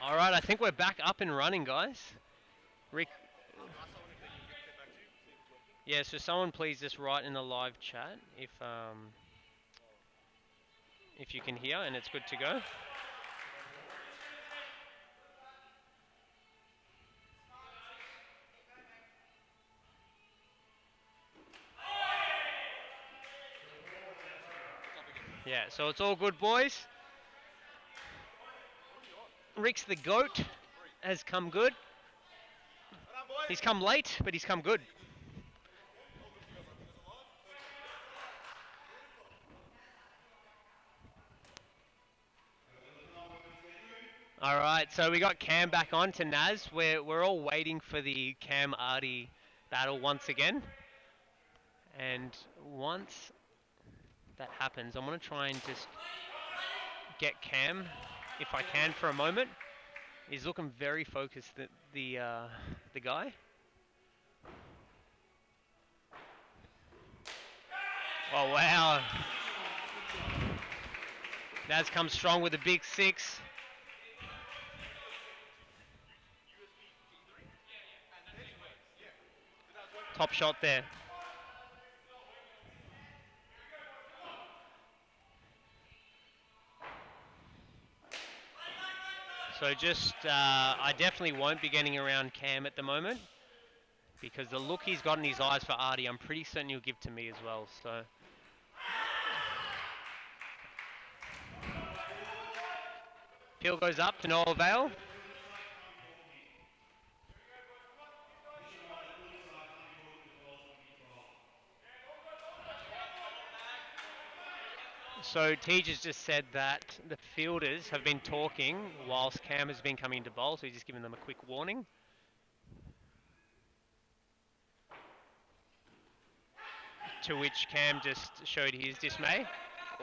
All right, I think we're back up and running, guys. Rick, yeah. So someone please just write in the live chat if you can hear and it's good to go. Yeah. So it's all good, boys. Rick's the goat has come good. He's come late, but he's come good. All right, so we got Cam back on to Naz. We're all waiting for the Cam Artie battle once again. And once that happens, I'm going to try and just get Cam, if I can, for a moment. He's looking very focused, the guy. Oh, wow. Naz comes strong with a big 6. Top shot there. So I definitely won't be getting around Cam at the moment, because the look he's got in his eyes for Artie, I'm pretty certain he'll give to me as well. So Peel goes up to no avail. So Tej has just said that the fielders have been talking whilst Cam has been coming to bowl, so he's just giving them a quick warning. To which Cam just showed his dismay.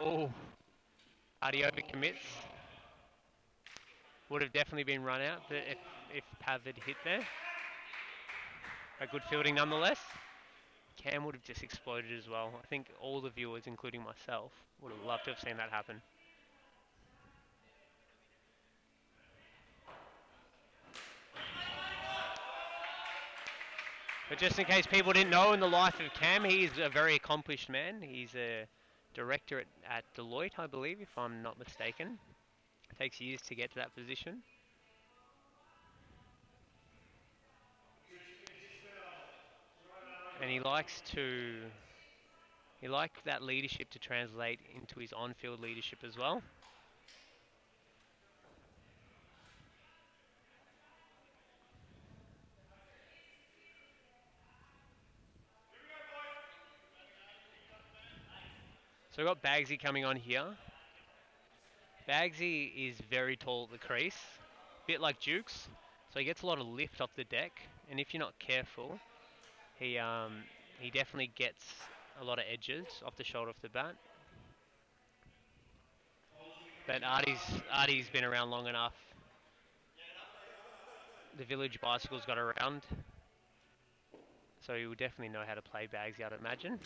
Oh, Artie overcommits. Would have definitely been run out if Pav had hit there. A good fielding nonetheless. Cam would have just exploded as well. I think all the viewers, including myself, would have loved to have seen that happen. But just in case people didn't know, in the life of Cam, he's a very accomplished man. He's a director at Deloitte, I believe, if I'm not mistaken. It takes years to get to that position. And he likes that leadership to translate into his on-field leadership as well. So we've got Bagsy coming on here. Bagsy is very tall at the crease, a bit like Dukes, so he gets a lot of lift off the deck, and if you're not careful, he definitely gets a lot of edges off the shoulder off the bat. But Artie's been around long enough. The village bicycle's got around, so he will definitely know how to play Bagsy, I'd imagine.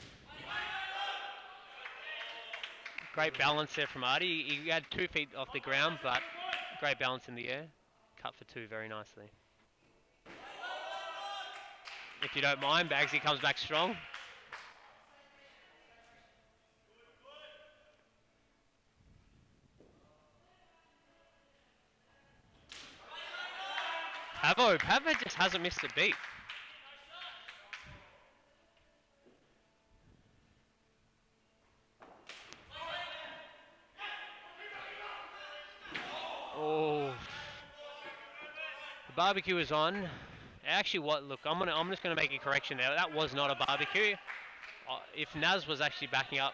Great balance there from Artie. He had 2 feet off the ground, but great balance in the air. Cut for 2 very nicely. If you don't mind, Bagsy comes back strong. Pavo just hasn't missed a beat. Oh, the barbecue is on. Actually, look, I'm just gonna make a correction there. That was not a barbecue. If Naz was actually backing up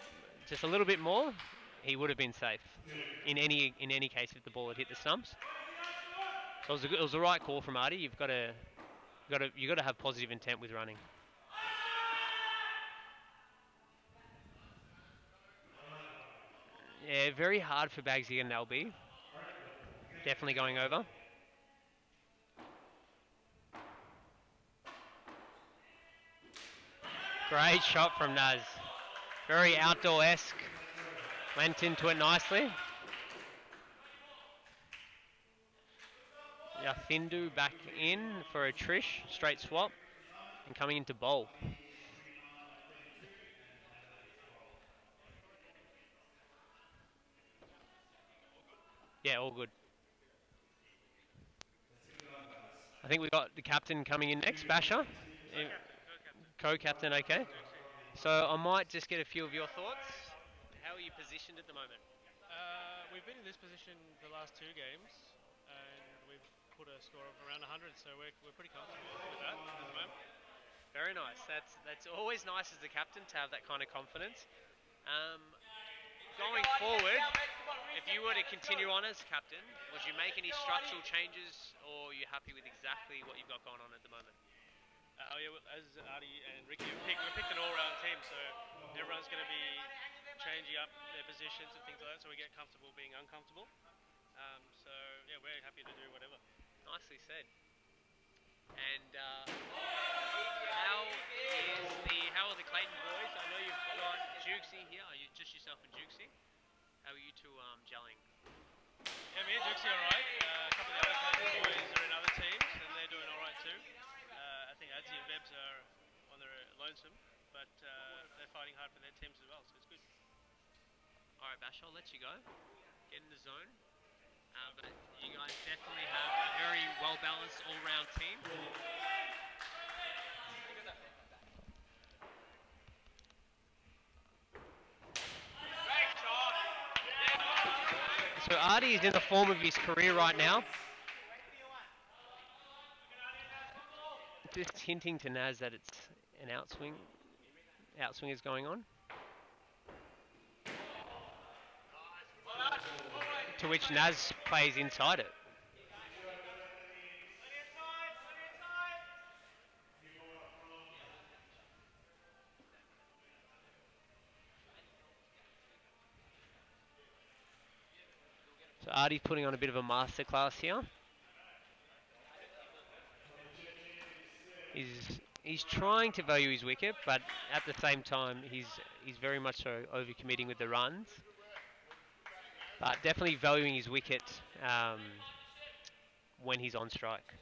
just a little bit more, he would have been safe. In any case, if the ball had hit the stumps. So it was the right call from Artie. You've got to have positive intent with running. Yeah, very hard for Bagsy and LB. Definitely going over. Great shot from Naz. Very outdoor-esque. Went into it nicely. Yathindu back in for a Trish, straight swap, and coming into bowl. Yeah, all good. I think we got the captain coming in next, Basher. Co-captain, okay. So I might just get a few of your thoughts. How are you positioned at the moment? We've been in this position the last two games, and we've put a score of around 100, so we're pretty comfortable with that at the moment. Very nice. That's always nice as the captain to have that kind of confidence. Um, Going forward, if you were to continue on as captain, would you make any structural changes, or are you happy with exactly what you've got going on at the moment? As Artie and Ricky have picked, we picked an all-round team, so everyone's going to be changing up their positions and things like that, so we get comfortable being uncomfortable. So yeah, we're happy to do whatever. Nicely said. And how are the Clayton boys? I know you've got Jukesy here. Are you just yourself and Jukesy? How are you two gelling? Yeah, me and Jukesy are alright. A couple of the other Clayton boys are in other teams, and they're doing alright too. I think Adzi and Bebs are on their lonesome, but they're fighting hard for their teams as well, so it's good. Alright, Bash, I'll let you go. Get in the zone. But you guys definitely have a very well-balanced all-round team. So Artie is in the form of his career right now. Just hinting to Naz that it's an outswing. Outswing is going on. To which Naz plays inside it. So Artie's putting on a bit of a masterclass here. He's trying to value his wicket, but at the same time he's very much so overcommitting with the runs. But definitely valuing his wicket when he's on strike.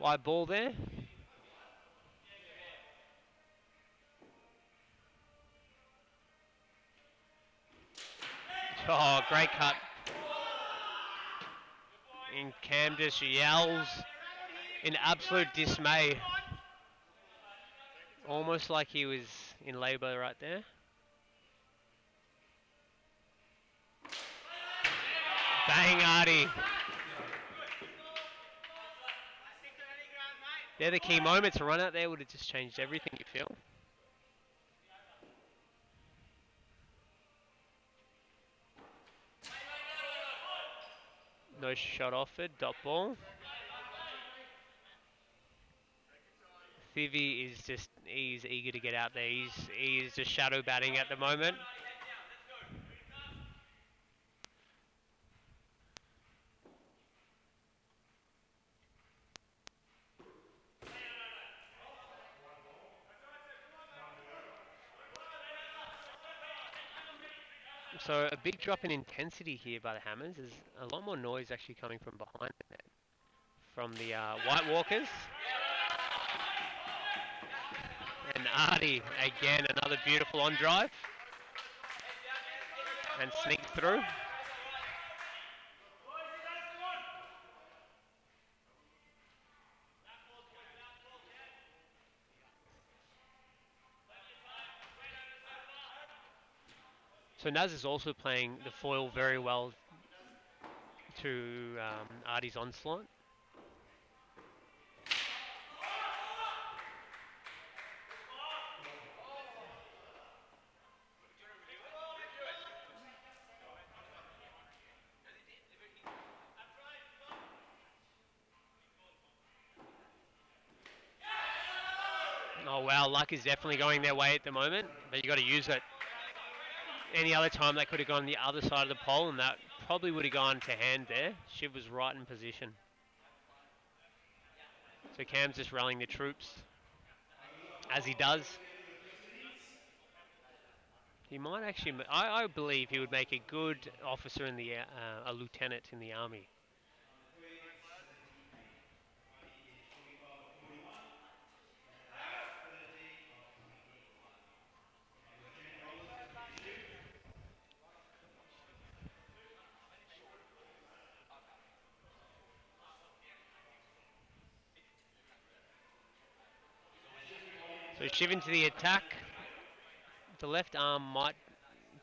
Wide ball there. Oh, great cut. And Cam just yells in absolute dismay. Almost like he was in labour right there. Bang, Artie. They're the key moments. A run out there would have just changed everything, you feel. No shot offered, dot ball. Thivi is he's eager to get out there. He is just shadow batting at the moment. So a big drop in intensity here by the Hammers. There's a lot more noise actually coming from behind the net. From the White Walkers. And Artie, again, another beautiful on drive. And sneak through. So Naz is also playing the foil very well to Artie's onslaught. Oh wow, luck is definitely going their way at the moment, but you got to use it. Any other time that could have gone the other side of the pole, and that probably would have gone to hand there. Shiv was right in position. So Cam's just rallying the troops, as he does. He might actually, I believe he would make a good officer in the, a lieutenant in the army. So Shiv into the attack. The left arm might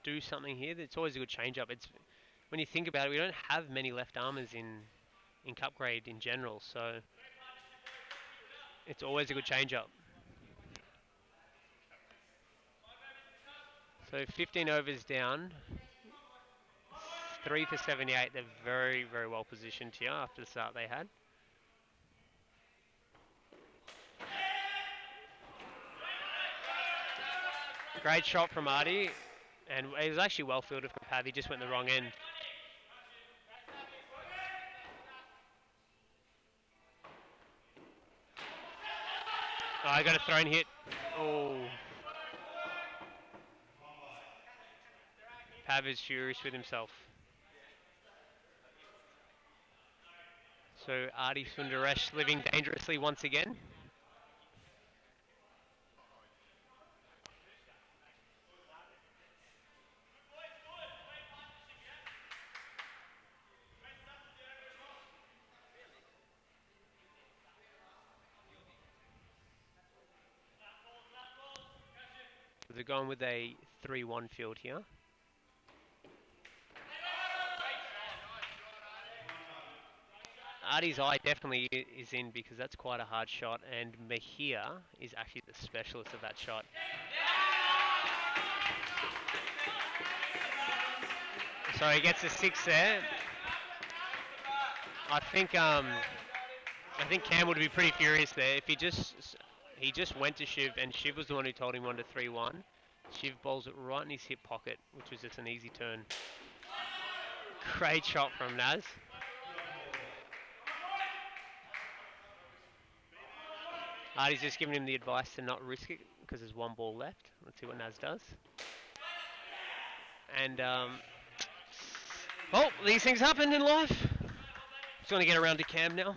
do something here. It's always a good change-up. It's when you think about it, we don't have many left armers in cup grade in general, so it's always a good change-up. So 15 overs down, 3 for 78. They're very, very well positioned here after the start they had. Great shot from Artie, and it was actually well fielded from Pav. He just went the wrong end. Oh, I got a thrown hit. Oh. Pav is furious with himself. So Artie Sundaresh living dangerously once again. They're going with a 3-1 field here. Artie's eye definitely is in because that's quite a hard shot, and Mahir is actually the specialist of that shot. So he gets a 6 there. I think Cam would be pretty furious there if he just went to Shiv, and Shiv was the one who told him 1 to 3-1. Shiv bowls it right in his hip pocket, which was just an easy turn. Great shot from Naz. Artie's just giving him the advice to not risk it because there's 1 ball left. Let's see what Naz does. And oh, these things happen in life. Just want to get around to Cam now.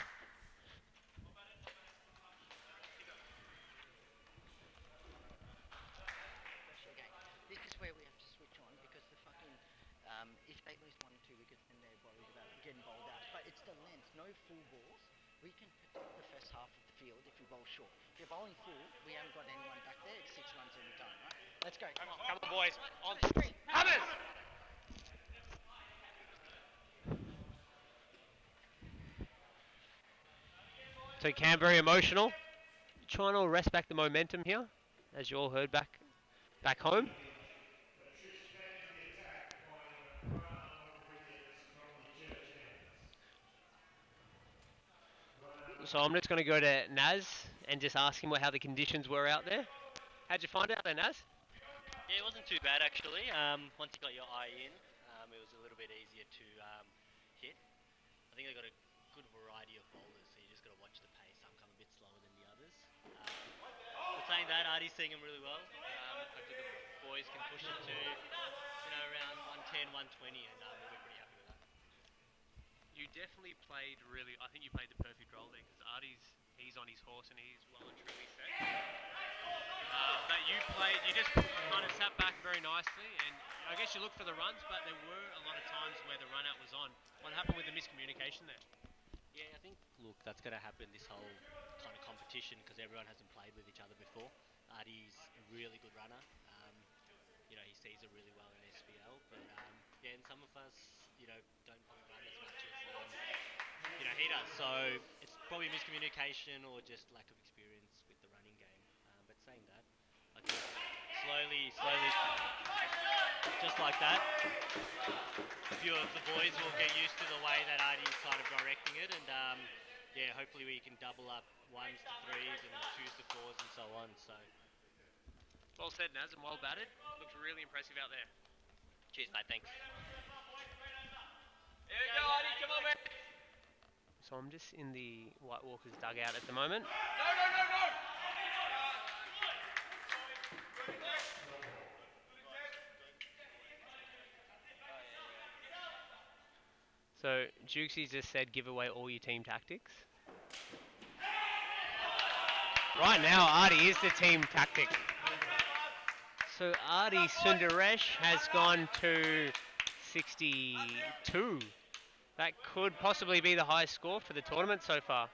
This is where we have to switch on because the fucking if they lose 1 or 2 wickets, then they're worried about getting bowled out. But it's the length, no full balls. We can protect the first half of the field if we bowl short. If you're bowling full, we haven't got anyone back there. It's 6 runs every time, right? Let's go. Come on, boys. On the street. Hammers! So Cam very emotional, trying to arrest back the momentum here, as you all heard back home. So I'm just going to go to Naz and just ask him how the conditions were out there. How'd you find out there, Naz? Yeah, it wasn't too bad actually. Once you got your eye in, it was a little bit easier to hit. I think they got a good variety of bowlers, so you just got to watch the pace. Some come a bit slower than the others. But saying that, Artie's seeing him really well. Hopefully the boys can push it to around 110, 120, and we'll be pretty happy with that. You definitely played really. I think you played the perfect role there because he's on his horse and he's well and truly set. But you just kind of sat back very nicely, and I guess you looked for the runs, but there were a lot of times where the run out was on. What happened with the miscommunication there? Yeah, I think, look, that's going to happen this whole kind of competition because everyone hasn't played with each other before. Artie's a really good runner. He sees it really well in SPL, but yeah, and some of us, don't probably run as much as he does. So it's probably miscommunication or just lack of experience with the running game. But saying that, I think slowly, just like that, a few of the boys will get used to the way that Artie's kind of directing it, and yeah, hopefully we can double up 1s to 3s and 2s to 4s and so on. So. Well said, Naz, and well batted. Looked really impressive out there. Cheers, mate. Thanks. So I'm just in the White Walkers dugout at the moment. So Jukesy just said give away all your team tactics. Right now, Artie is the team tactic. So Artie Sundaresh has gone to 62. That could possibly be the highest score for the tournament so far.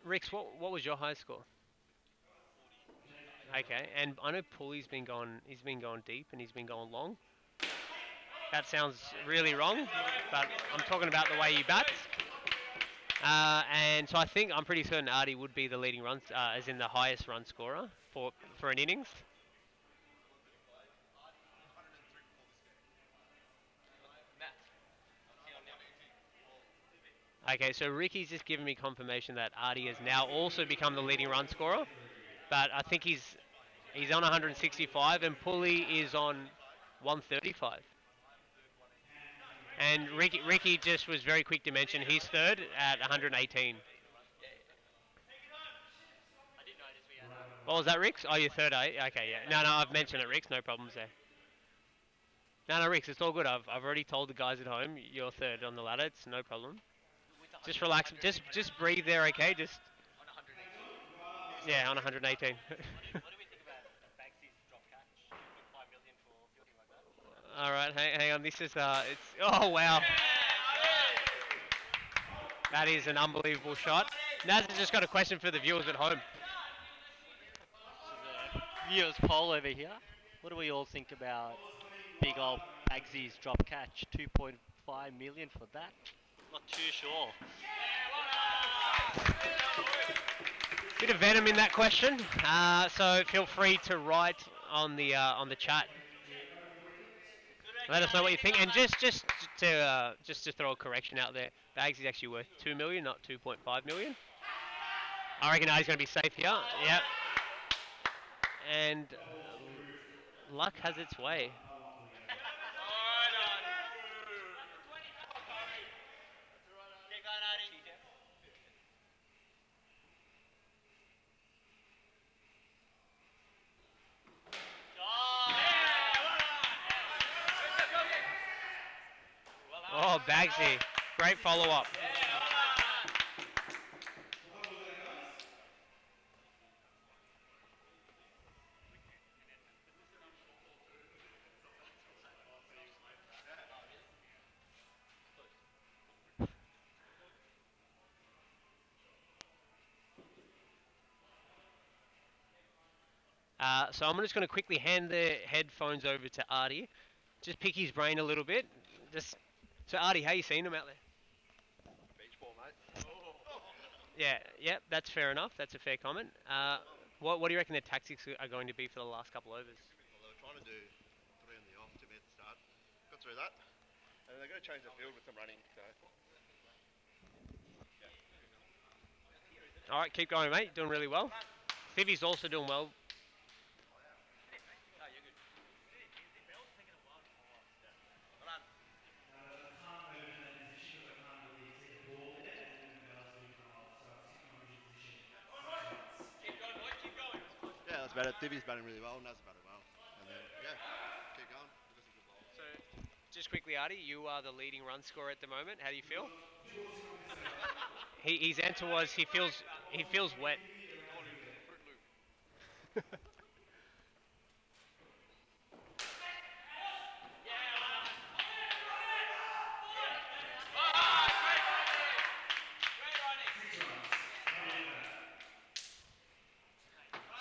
Rix, what was your highest score? Okay, and I know Paulie's been going. He's been going deep and he's been going long. That sounds really wrong, but I'm talking about the way you bat. And so I'm pretty certain Artie would be the leading runs, as in the highest run scorer for an innings. Okay, so Ricky's just given me confirmation that Artie has now also become the leading run scorer, but I think he's on 165 and Pulley is on 135. And Ricky just was very quick to mention he's third at 118. What was that, Rix? Oh, you're third, eh? Okay, yeah. No, I've mentioned it, Rix. No problems there. No, Rix, it's all good. I've already told the guys at home you're third on the ladder. It's no problem. Just relax. Just breathe there, okay? Just. Yeah, on 118. What do we think about Bagsy's drop catch? 2.5 million for fielding like that? All right, hang on. This is it's. Oh wow. That is an unbelievable shot. Naz has just got a question for the viewers at home. Viewers poll over here. What do we all think about big old Bagsy's drop catch? 2.5 million for that? Not too sure. Bit of venom in that question. So feel free to write on the chat. Let us know what you think, and just to throw a correction out there, Bags is actually worth 2 million, not 2.5 million. I reckon he's going to be safe here. Yep. And luck has its way. Oh, Bagsy. Great follow-up. So I'm just going to quickly hand the headphones over to Artie. Just pick his brain a little bit. So Artie, how you seen him out there? Beach ball, mate. Yeah, that's fair enough. That's a fair comment. What do you reckon the tactics are going to be for the last couple overs? Well, they were trying to do 3 on the off to me at the start. Got through that. And they're going to change the field with some running. So. All right, keep going, mate. Doing really well. Thivy's also doing well. Yeah, that's about it. Thibby's batting really well. Naz batting well. And then, yeah, keep going. We've got some good bowls. So, just quickly, Artie, you are the leading run scorer at the moment. How do you feel? His answer was he feels wet.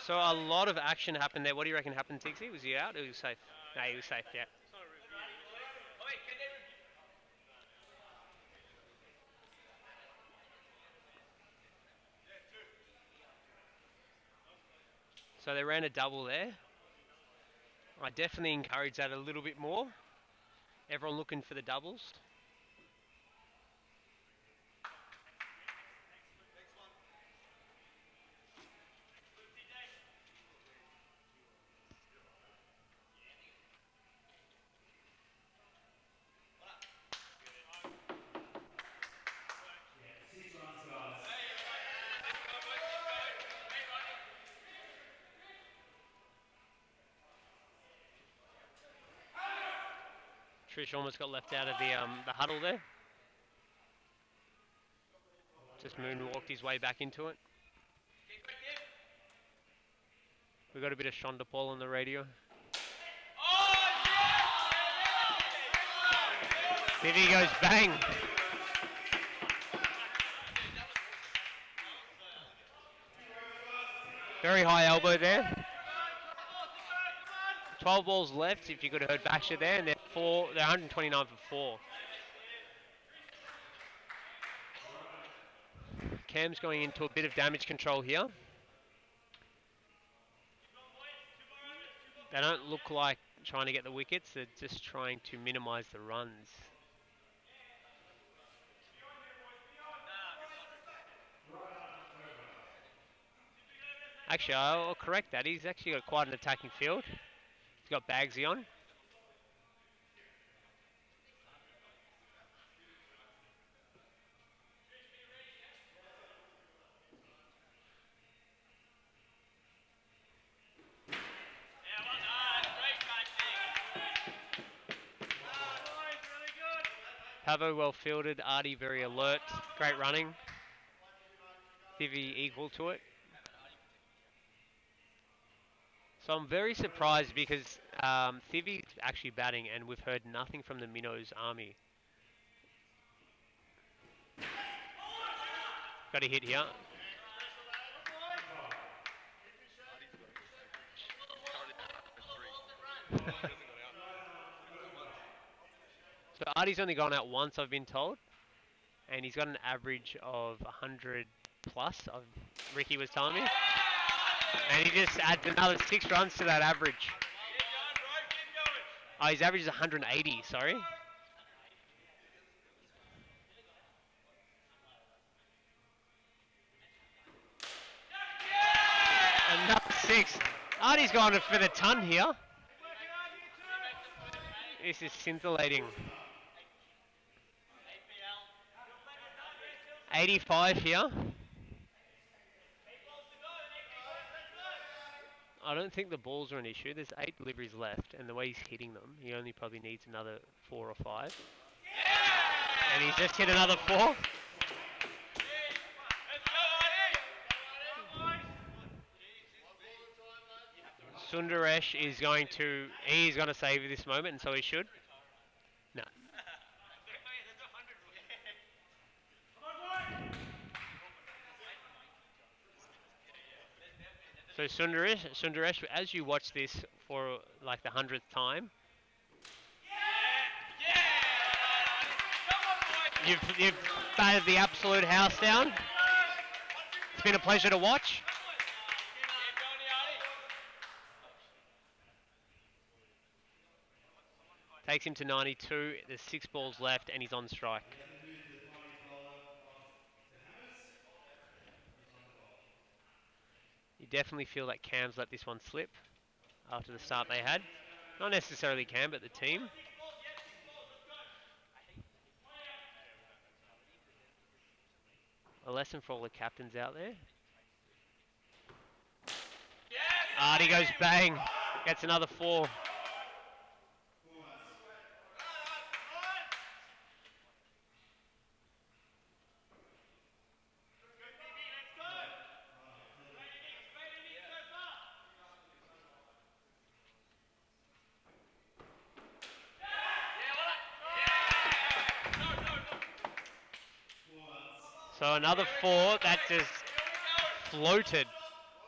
So a lot of action happened there. What do you reckon happened, Tixie? Was he out? Or he was safe? No, he was safe, yeah. So they ran a double there. I definitely encourage that a little bit more. Everyone looking for the doubles. Trish almost got left out of the huddle there. Just moonwalked his way back into it. We got a bit of Shonda Paul on the radio. Vivi goes bang. Very high elbow there. 12 balls left if you could have heard Baxter there, and they're 129 for 4. Cam's going into a bit of damage control here. They don't look like trying to get the wickets, they're just trying to minimise the runs. Actually, I'll correct that. He's actually got quite an attacking field. He's got Bagsy on. Pavo well fielded, Artie very alert, great running. Vivi equal to it. So I'm very surprised because Thivi's actually batting and we've heard nothing from the Minnows army. Got a hit here. So Artie's only gone out once, I've been told. And he's got an average of 100 plus, Ricky was telling me. And he just adds another 6 runs to that average. Oh, his average is 180, sorry. Another 6. Artie's gone for the ton here. This is scintillating. 85 here. I don't think the balls are an issue. There's 8 deliveries left, and the way he's hitting them, he only probably needs another 4 or 5. And he's just hit another 4. Sundaresh is going to save this moment, and so he should. No. So Sundaresh, as you watch this for like the 100th time, you've batted the absolute house down. It's been a pleasure to watch. Takes him to 92. There's 6 balls left, and he's on strike. You definitely feel that Cam's let this one slip after the start they had. Not necessarily Cam, but the team. A lesson for all the captains out there. Artie goes bang. Gets another 4. So another 4 that just floated,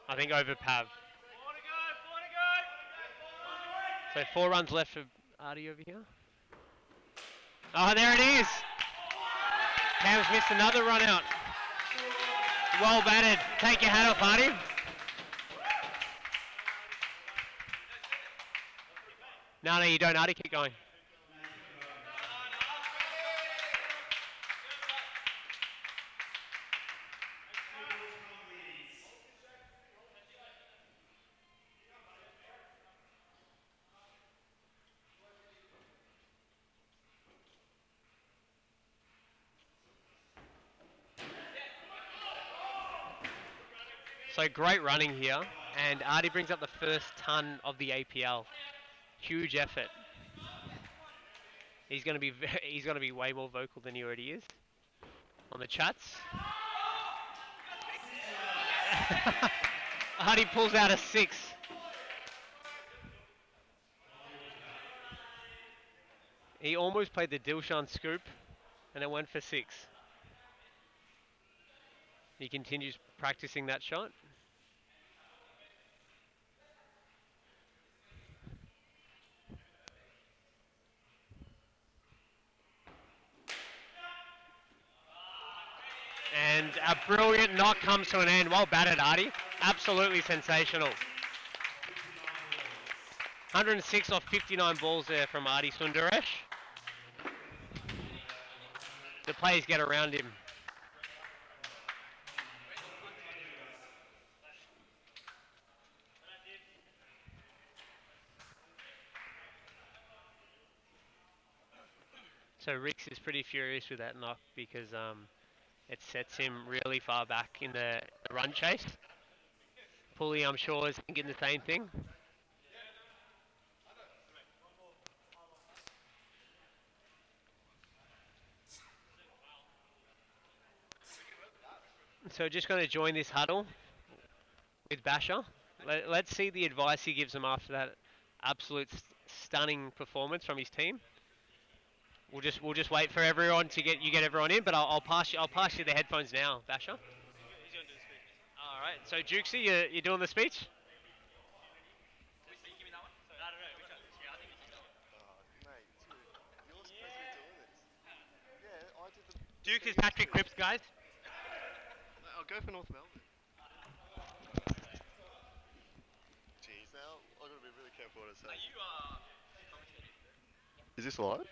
I think, over Pav. So 4 runs left for Artie over here. Oh, there it is. Cam's missed another run out. Well batted. Take your hat off, Artie. No, you don't, Artie. Keep going. So great running here, and Artie brings up the first ton of the APL. Huge effort. he's gonna be way more vocal than he already is on the chats. Hardy pulls out a 6. He almost played the Dilshan scoop, and it went for 6. He continues practicing that shot. And a brilliant knock comes to an end. Well batted, Artie. Absolutely sensational. 106 off 59 balls there from Artie Sundaresh. The players get around him. So Rix is pretty furious with that knock because it sets him really far back in the run chase. Pulley, I'm sure, is thinking the same thing. So just going to join this huddle with Basher. Let's see the advice he gives him after that absolute stunning performance from his team. We'll just wait for everyone to get everyone in, but I'll pass you the headphones now, Basher. He's going to do the speech. All right. So Jukesy, you're doing the speech. No, which one? Yeah, I think it's this one. Mate, you're supposed to be doing this. Yeah, I did the... Duke is Patrick Cripps, guys. I'll go for North Melbourne. Jeez, now I've got to be really careful what I say. Is this live?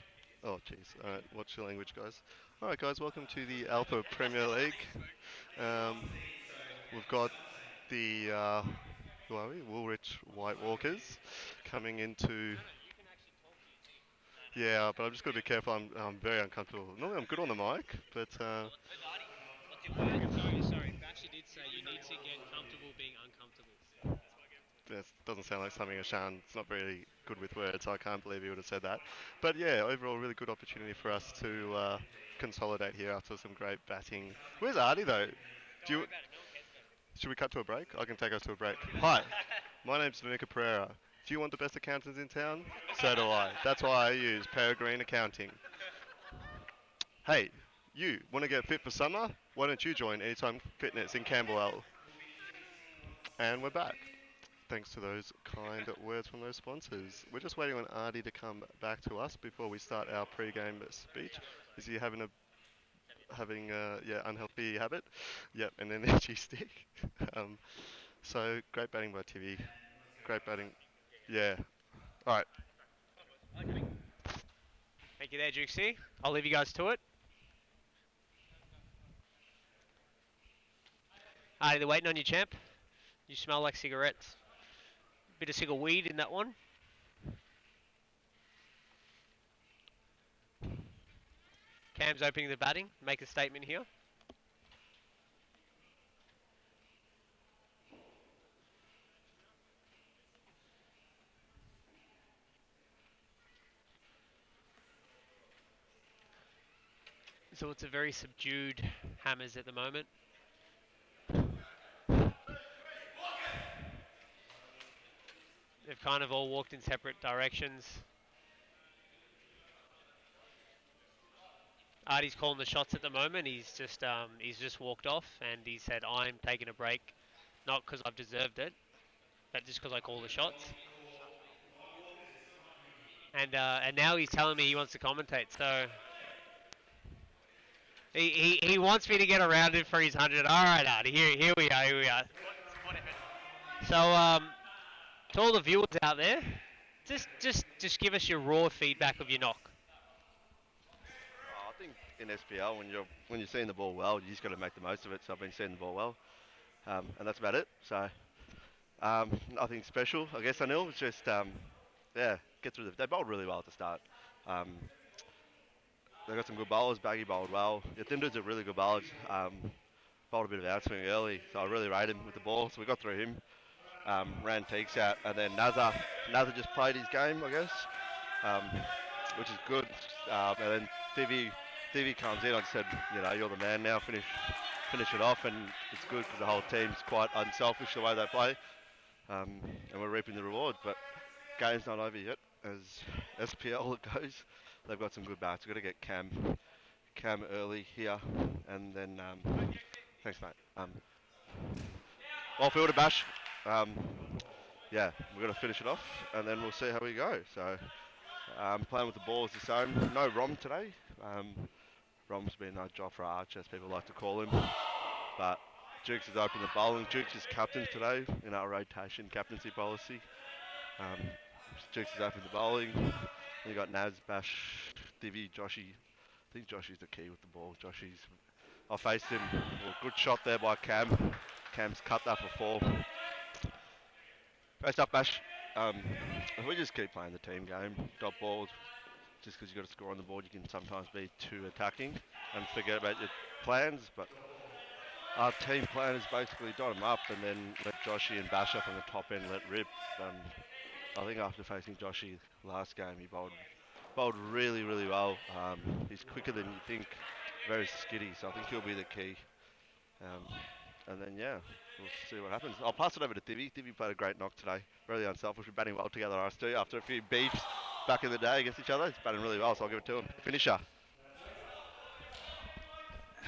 Oh, jeez. Alright, watch your language, guys. Alright, guys, welcome to the Alpha Premier League. We've got the, who are we? Woolrich White Walkers coming into... Yeah, but I'm just got to be careful. I'm very uncomfortable. Normally I'm good on the mic, but... Sorry, Basher did say you need to get comfortable being uncomfortable. That doesn't sound like something Ashan. It's not very good with words, so I can't believe he would have said that. But yeah, overall, really good opportunity for us to consolidate here after some great batting. Where's Artie though? Should we cut to a break? I can take us to a break. Hi, my name's Danica Pereira. Do you want the best accountants in town? So do I. That's why I use Peregrine Accounting. Hey, you want to get fit for summer? Why don't you join Anytime Fitness in Camberwell? And we're back. Thanks to those kind words from those sponsors. We're just waiting on Artie to come back to us before we start our pre-game speech. Is he having unhealthy habit? Yep, an energy stick. So great batting by Tivy. Great batting. Yeah. All right. Thank you there, Jukesy. I'll leave you guys to it. Alright, they're waiting on you, champ. You smell like cigarettes. Bit of cigar weed in that one. Cam's opening the batting. Make a statement here. So it's a very subdued Hammers at the moment. They've kind of all walked in separate directions. Artie's calling the shots at the moment. He's just walked off and he said, "I'm taking a break, not because I've deserved it, but just because I call the shots." And now he's telling me he wants to commentate. So he wants me to get around him for his 100. All right, Artie. Here we are. So to all the viewers out there, just give us your raw feedback of your knock. I think in SPL, when you're seeing the ball well, you just got to make the most of it. So I've been seeing the ball well, and that's about it. So nothing special, I guess. Anil was just get through. They bowled really well at the start. They got some good bowlers. Baggy bowled well. Yatindu's a really good bowler. Bowled a bit of outswing early, so I really rated him with the ball. So we got through him. Ran Teeks out, and then Nazar just played his game, I guess. which is good. And then Divi comes in. I said, you're the man now. Finish it off, and it's good because the whole team's quite unselfish the way they play, and we're reaping the reward. But game's not over yet, as SPL goes. They've got some good bats. We've got to get Cam early here, and then thanks, mate. All fielder bash. Um, yeah, we've got to finish it off, and then we'll see how we go. So playing with the ball is the same. No Rom today. Rom's been a Joffre Archer, as people like to call him. But Jukes has opened the bowling. Jukes is captain today in our rotation captaincy policy. Jukes has opened the bowling. You got Naz, Bash, Divi, Joshy. I think Joshy's the key with the ball. I faced him. Well, good shot there by Cam. Cam's cut that for 4. Great stuff, Bash. If we just keep playing the team game, dot balls, just because you've got to score on the board, you can sometimes be too attacking and forget about your plans. But our team plan is basically dot them up and then let Joshy and Bash up on the top end let rip. I think after facing Joshy last game, he bowled really, really well. He's quicker than you think, very skiddy, so I think he'll be the key. And then, yeah, we'll see what happens. I'll pass it over to Divi. Divi played a great knock today. Really unselfish. We're batting well together, us two. After a few beefs back in the day against each other, he's batting really well, so I'll give it to him. Finisher.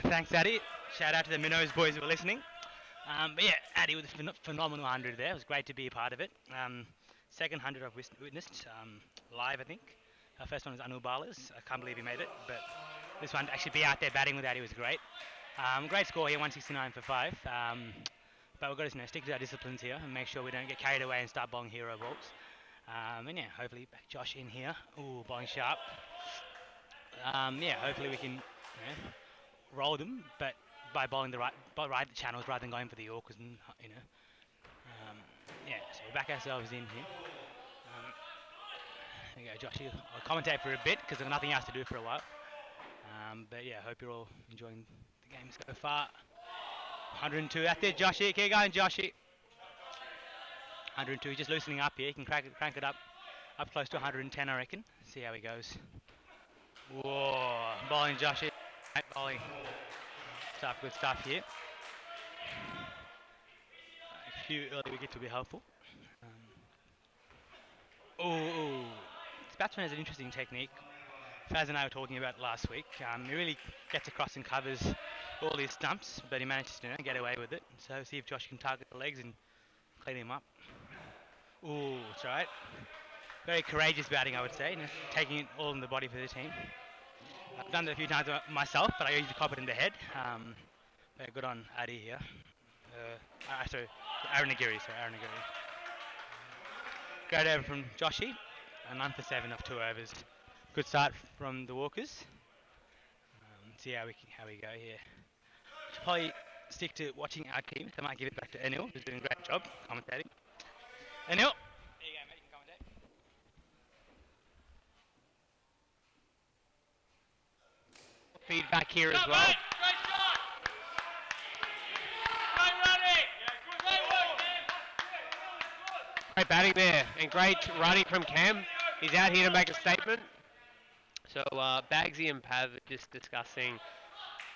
Thanks, Addy. Shout out to the Minnows boys who were listening. But yeah, Addy with a phenomenal 100 there. It was great to be a part of it. Second 100 I've witnessed live, I think. Our first one was Anu Balas. I can't believe he made it. But this one, to actually be out there batting with Addy was great. Great score here, 169 for 5. But we've got to stick to our disciplines here and make sure we don't get carried away and start bowling hero balls. And yeah, hopefully back Josh in here. Ooh, bowling sharp. Yeah, hopefully we can roll them, but by bowling the right channels rather than going for the Yorkers and yeah, so we back ourselves in here. There you go, Joshy. I'll commentate for a bit because there's nothing else to do for a while. But yeah, hope you're all enjoying the game so far. 102 out there, Joshy. Keep going, Joshy. 102, just loosening up here. You can crank it up close to 110, I reckon. See how he goes. Whoa, bowling, Joshy. Bowling. Good stuff here. A few early wickets will be helpful. This batsman has an interesting technique. Faz and I were talking about it last week. He really gets across and covers all his stumps, but he manages to get away with it. So see if Josh can target the legs and clean him up. Ooh, that's right. Very courageous batting, I would say, taking it all in the body for the team. I've done that a few times myself, but I usually cop it in the head. Very good on Adi here. Sorry, Aaron Aguirre. Great over from Joshy. A 9 for 7 off 2 overs. Good start from the Walkers. See how we go here. Should probably stick to watching our team. So I might give it back to Enil, who's doing a great job commentating. Enil, there you go, mate. You can commentate. Feedback here as well. Great batting there and great running from Cam. He's out here to make a statement. So Bagsy and Pav are just discussing,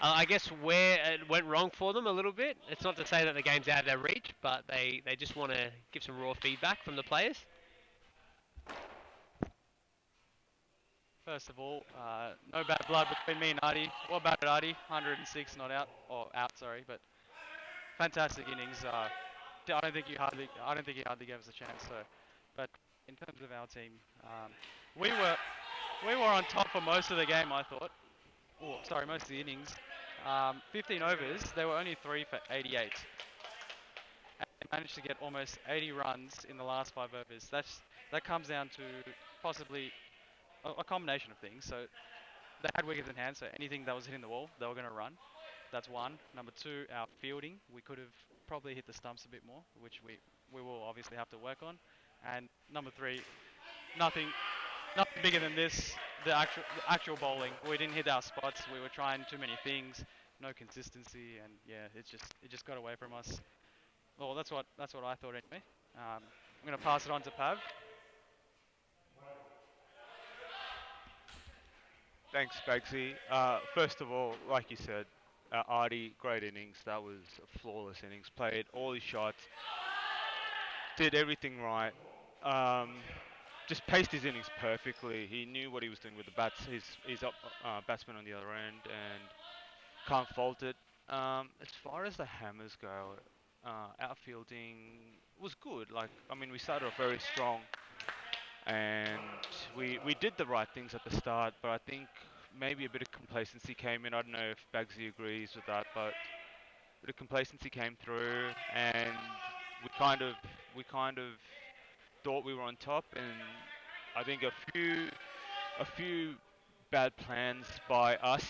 I guess, where it went wrong for them a little bit. It's not to say that the game's out of their reach, but they just want to give some raw feedback from the players. First of all, no bad blood between me and Artie. What about it, Artie? 106 not out, or out, sorry, but fantastic innings. I don't think he hardly gave us a chance. So, but in terms of our team, we were on top for most of the game. I thought. Oh, sorry, most of the innings. 15 overs. They were only 3 for 88. And they managed to get almost 80 runs in the last 5 overs. That comes down to possibly a combination of things. So they had wickets in hand, so anything that was hitting the wall, they were going to run. That's one. Number two, our fielding. We could have probably hit the stumps a bit more, which we will obviously have to work on. And number three, nothing bigger than this. The actual bowling. We didn't hit our spots. We were trying too many things. No consistency, and yeah, it just got away from us. Well, that's what I thought anyway. I'm going to pass it on to Pav. Thanks, Bagsy. First of all, like you said, Artie, great innings. That was a flawless innings. Played all his shots, did everything right. Um, just paced his innings perfectly. He knew what he was doing with the bats. His batsman on the other end, and can't fault it. As far as the hammers go, outfielding was good. Like, I mean, we started off very strong, and we did the right things at the start. But I think maybe a bit of complacency came in. I don't know if Bagsy agrees with that, but a bit of complacency came through, and we kind of thought we were on top, and I think a few bad plans by us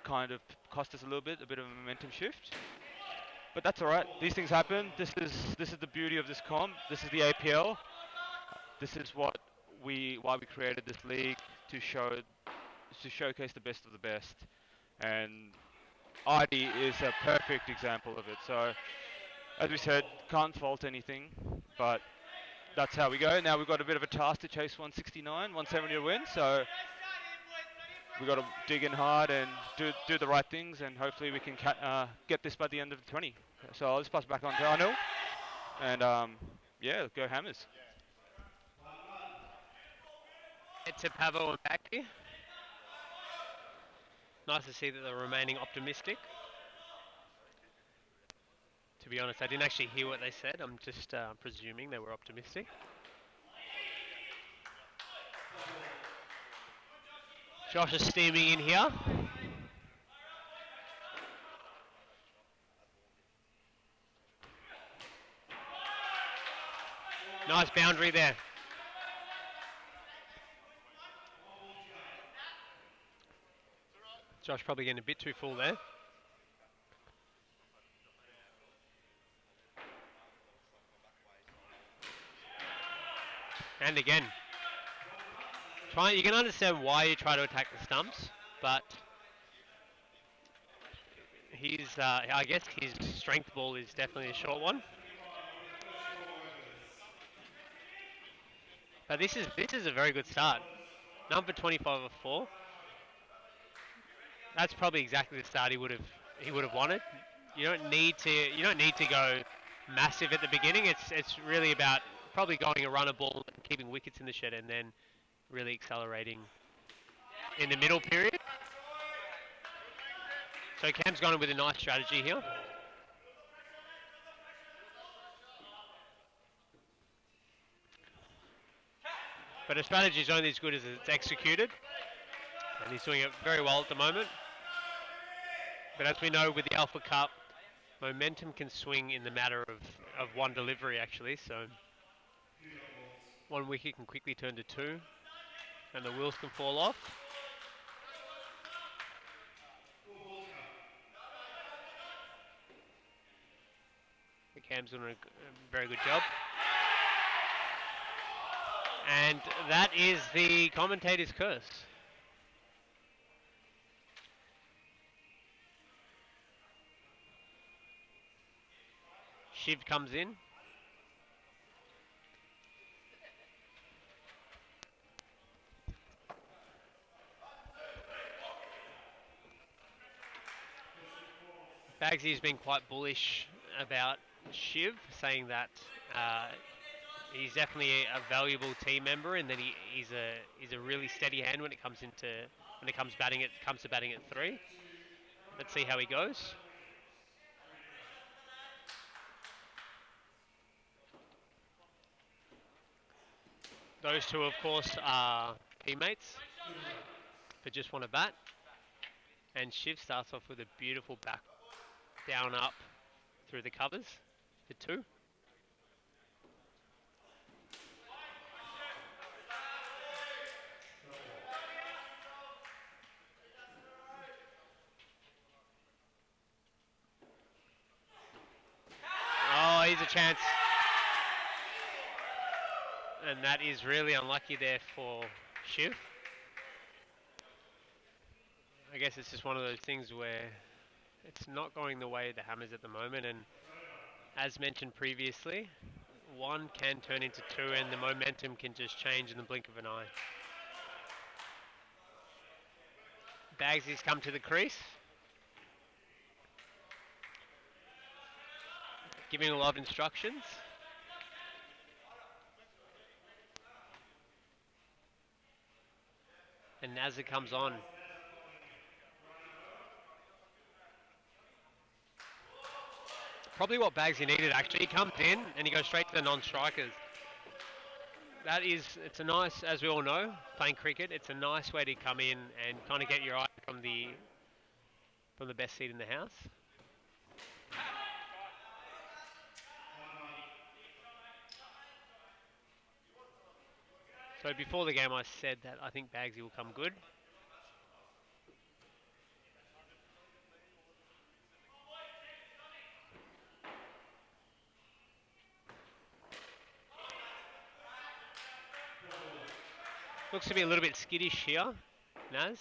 kind of cost us a bit of a momentum shift. But that's all right. These things happen. This is the beauty of this comp. This is the APL. This is why we created this league to showcase the best of the best. And Artie is a perfect example of it. So as we said, can't fault anything, but that's how we go. Now we've got a bit of a task to chase 169, 170 to win. So we've got to dig in hard and do the right things, and hopefully we can get this by the end of the 20. So I'll just pass back on to Arnil, and yeah, go Hammers. To Pavo and Becky. Nice to see that they're remaining optimistic. To be honest, I didn't actually hear what they said. I'm just presuming they were optimistic. Josh is steaming in here. Nice boundary there. Josh probably getting a bit too full there. And again. You can understand why you try to attack the stumps, but I guess his strength ball is definitely a short one. But this is a very good start. Number 25 of 4. That's probably exactly the start he would have wanted. You don't need to go massive at the beginning. It's really about probably going a runner ball and keeping wickets in the shed, and then really accelerating in the middle period. So Cam's gone with a nice strategy here. But a strategy is only as good as it's executed. And he's doing it very well at the moment. But as we know with the Alpha Cup, momentum can swing in the matter of one delivery actually. So one wicket can quickly turn to 2 and the wheels can fall off. The Cam's doing a very good job. And that is the commentator's curse. Shiv comes in. Bagsy's been quite bullish about Shiv, saying that he's definitely a valuable team member, and that he's a really steady hand when it comes to batting at 3. Let's see how he goes. Those two, of course, are teammates but just want to bat. And Shiv starts off with a beautiful back down up through the covers for 2. Oh, here's a chance. And that is really unlucky there for Shiv. I guess it's just one of those things where it's not going the way of the Hammers at the moment, and as mentioned previously, 1 can turn into 2 and the momentum can just change in the blink of an eye. Bagsy's come to the crease. Giving a lot of instructions. And Nazza comes on. Probably what Bagsy needed actually. He comes in and he goes straight to the non-strikers. It's a nice, as we all know, playing cricket, it's a nice way to come in and kind of get your eye from the best seat in the house. So before the game I said that I think Bagsy will come good. Looks to be a little bit skittish here, Naz.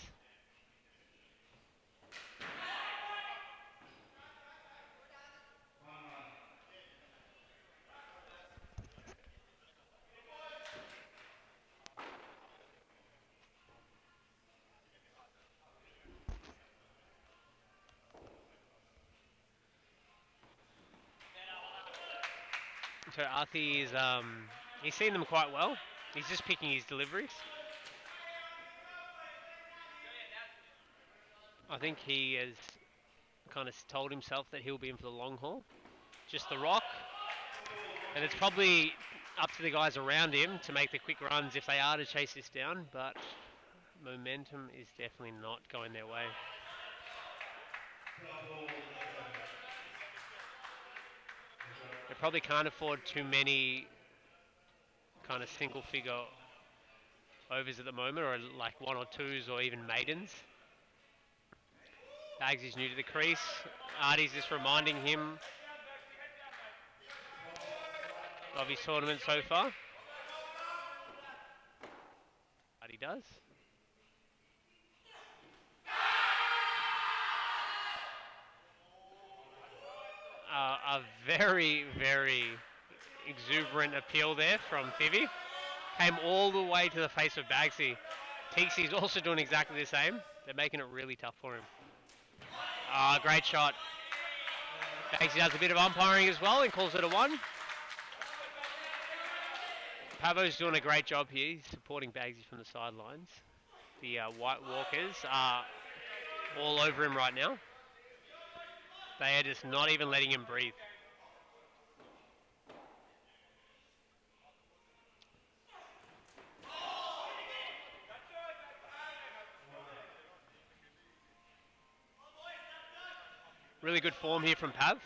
So Arthi is, he's seen them quite well. He's just picking his deliveries. I think he has kind of told himself that he'll be in for the long haul. Just the rock. And it's probably up to the guys around him to make the quick runs if they are to chase this down, but momentum is definitely not going their way. They probably can't afford too many kind of single figure overs at the moment, or like one or twos or even maidens. Bagsy's new to the crease. Artie's just reminding him of his tournament so far. Artie does. A very, very exuberant appeal there from Thivi. Came all the way to the face of Bagsy. Teeksey's also doing exactly the same. They're making it really tough for him. Great shot. Bagsy does a bit of umpiring as well and calls it a 1. Pavo's doing a great job here. He's supporting Bagsy from the sidelines. The White Walkers are all over him right now. They are just not even letting him breathe. Really good form here from Pav.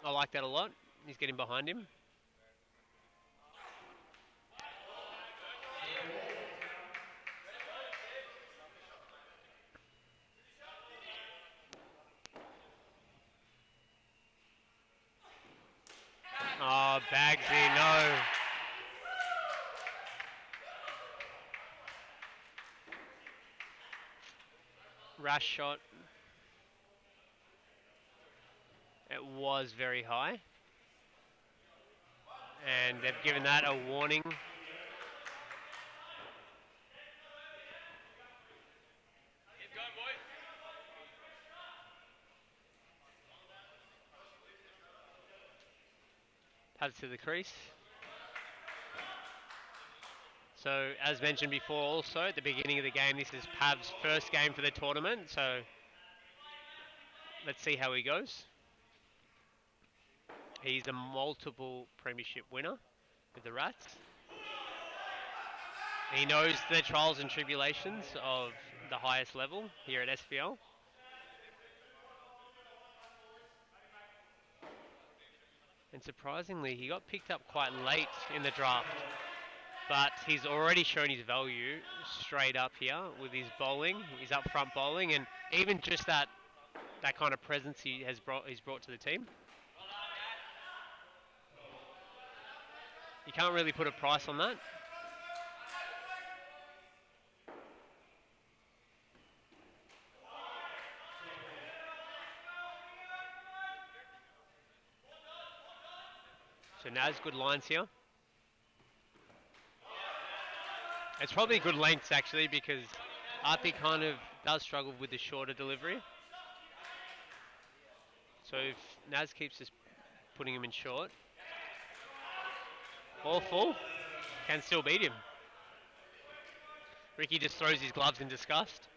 I like that a lot. He's getting behind him. Oh, Bagsy, no. Rash shot. It was very high. And they've given that a warning. Pavs to the crease. So, as mentioned before also, at the beginning of the game, this is Pav's first game for the tournament. So, let's see how he goes. He's a multiple premiership winner with the Rats. He knows the trials and tribulations of the highest level here at SPL. And surprisingly, he got picked up quite late in the draft. But he's already shown his value straight up here with his bowling, his up front bowling, and even just that kind of presence he's brought to the team. You can't really put a price on that. So Naz, good lines here. It's probably good lengths actually because Arti kind of does struggle with the shorter delivery. So if Naz keeps just putting him in short, ball full, can still beat him. Ricky just throws his gloves in disgust.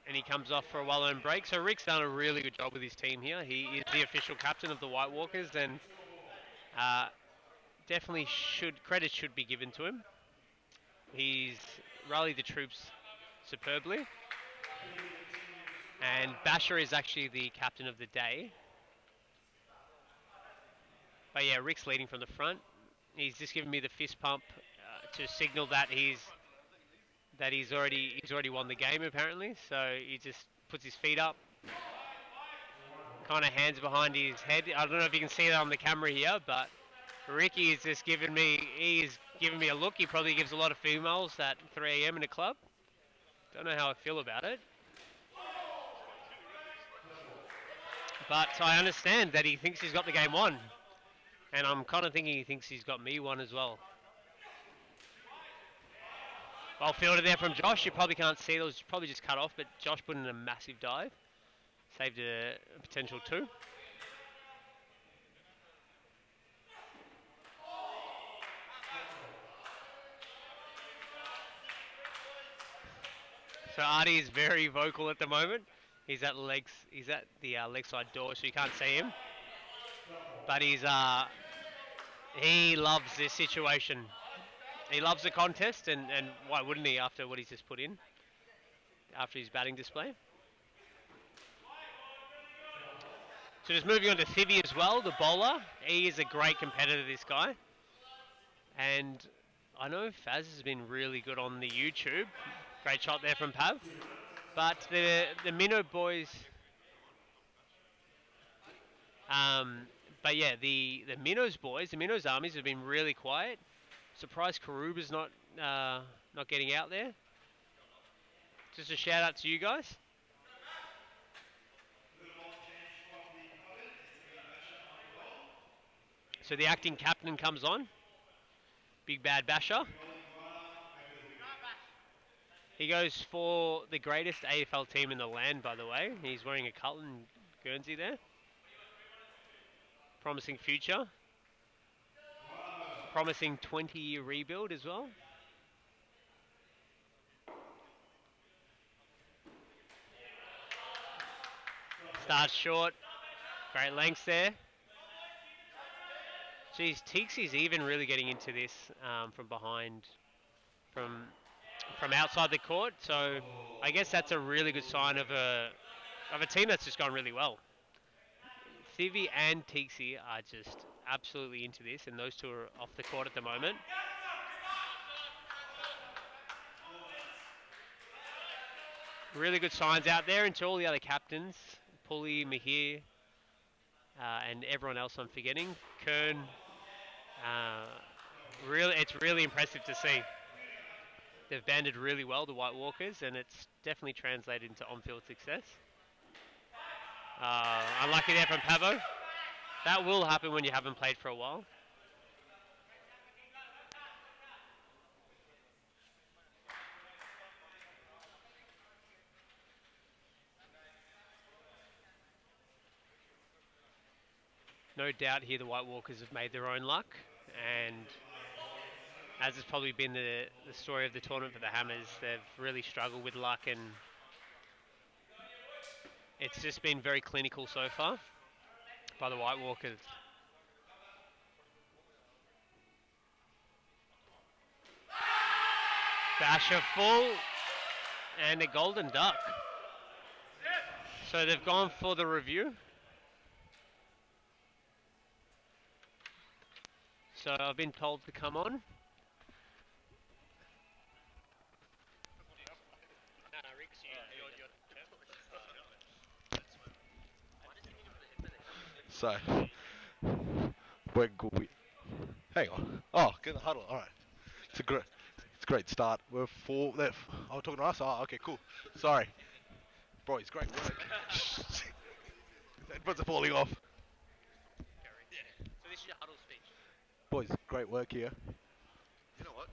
And he comes off for a well-earned break. So Rick's done a really good job with his team here. He is the official captain of the White Walkers, and definitely credit should be given to him. He's rallied the troops superbly. And Basher is actually the captain of the day. But yeah, Rick's leading from the front. He's just given me the fist pump to signal that he's already won the game apparently. So he just puts his feet up, kind of hands behind his head. I don't know if you can see that on the camera here, but Ricky is just giving me a look. He probably gives a lot of females at 3 a.m. in a club. Don't know how I feel about it. But I understand that he thinks he's got the game won. And I'm kind of thinking he thinks he's got me won as well. Well fielded there from Josh. You probably can't see. It was probably just cut off, but Josh put in a massive dive. Saved a potential 2. So Artie is very vocal at the moment. He's at the leg side door, so you can't see him. But he loves this situation. He loves the contest, and why wouldn't he after what he's just put in? After his batting display. So just moving on to Thivy as well, the bowler. He is a great competitor, this guy. And I know Faz has been really good on the YouTube. Great shot there from Pav. But the Minnow boys... but yeah, the Minnows boys, the Minnows armies have been really quiet. Surprised Karuba's not getting out there. Just a shout out to you guys. So the acting captain comes on. Big Bad Basher. He goes for the greatest AFL team in the land, by the way. He's wearing a Cullen Guernsey there. Promising future. Promising 20-year rebuild as well. Starts short. Great lengths there. Geez, Teeksey's even really getting into this from behind, from outside the court. So I guess that's a really good sign of a team that's just gone really well. Thivy and Teeksey are just absolutely into this, and those two are off the court at the moment. Really good signs out there, and to all the other captains, Pulley, Mahir, and everyone else I'm forgetting. Kern. It's really impressive to see. They've banded really well, the White Walkers, and it's definitely translated into on-field success. Unlucky there from Pavo. That will happen when you haven't played for a while. No doubt here the White Walkers have made their own luck, and as has probably been the story of the tournament for the Hammers, they've really struggled with luck, and it's just been very clinical so far by the White Walkers. Basher full, and a golden duck. So they've gone for the review. So I've been told to come on. So, we're good. Hang on. Oh, get in the huddle. All right. It's a great start. We're four. Oh, we're talking to us. Oh, okay, cool. Sorry, boys. Great work. Headphones are falling off. So this is your huddle speech. Boys, great work here. You know what?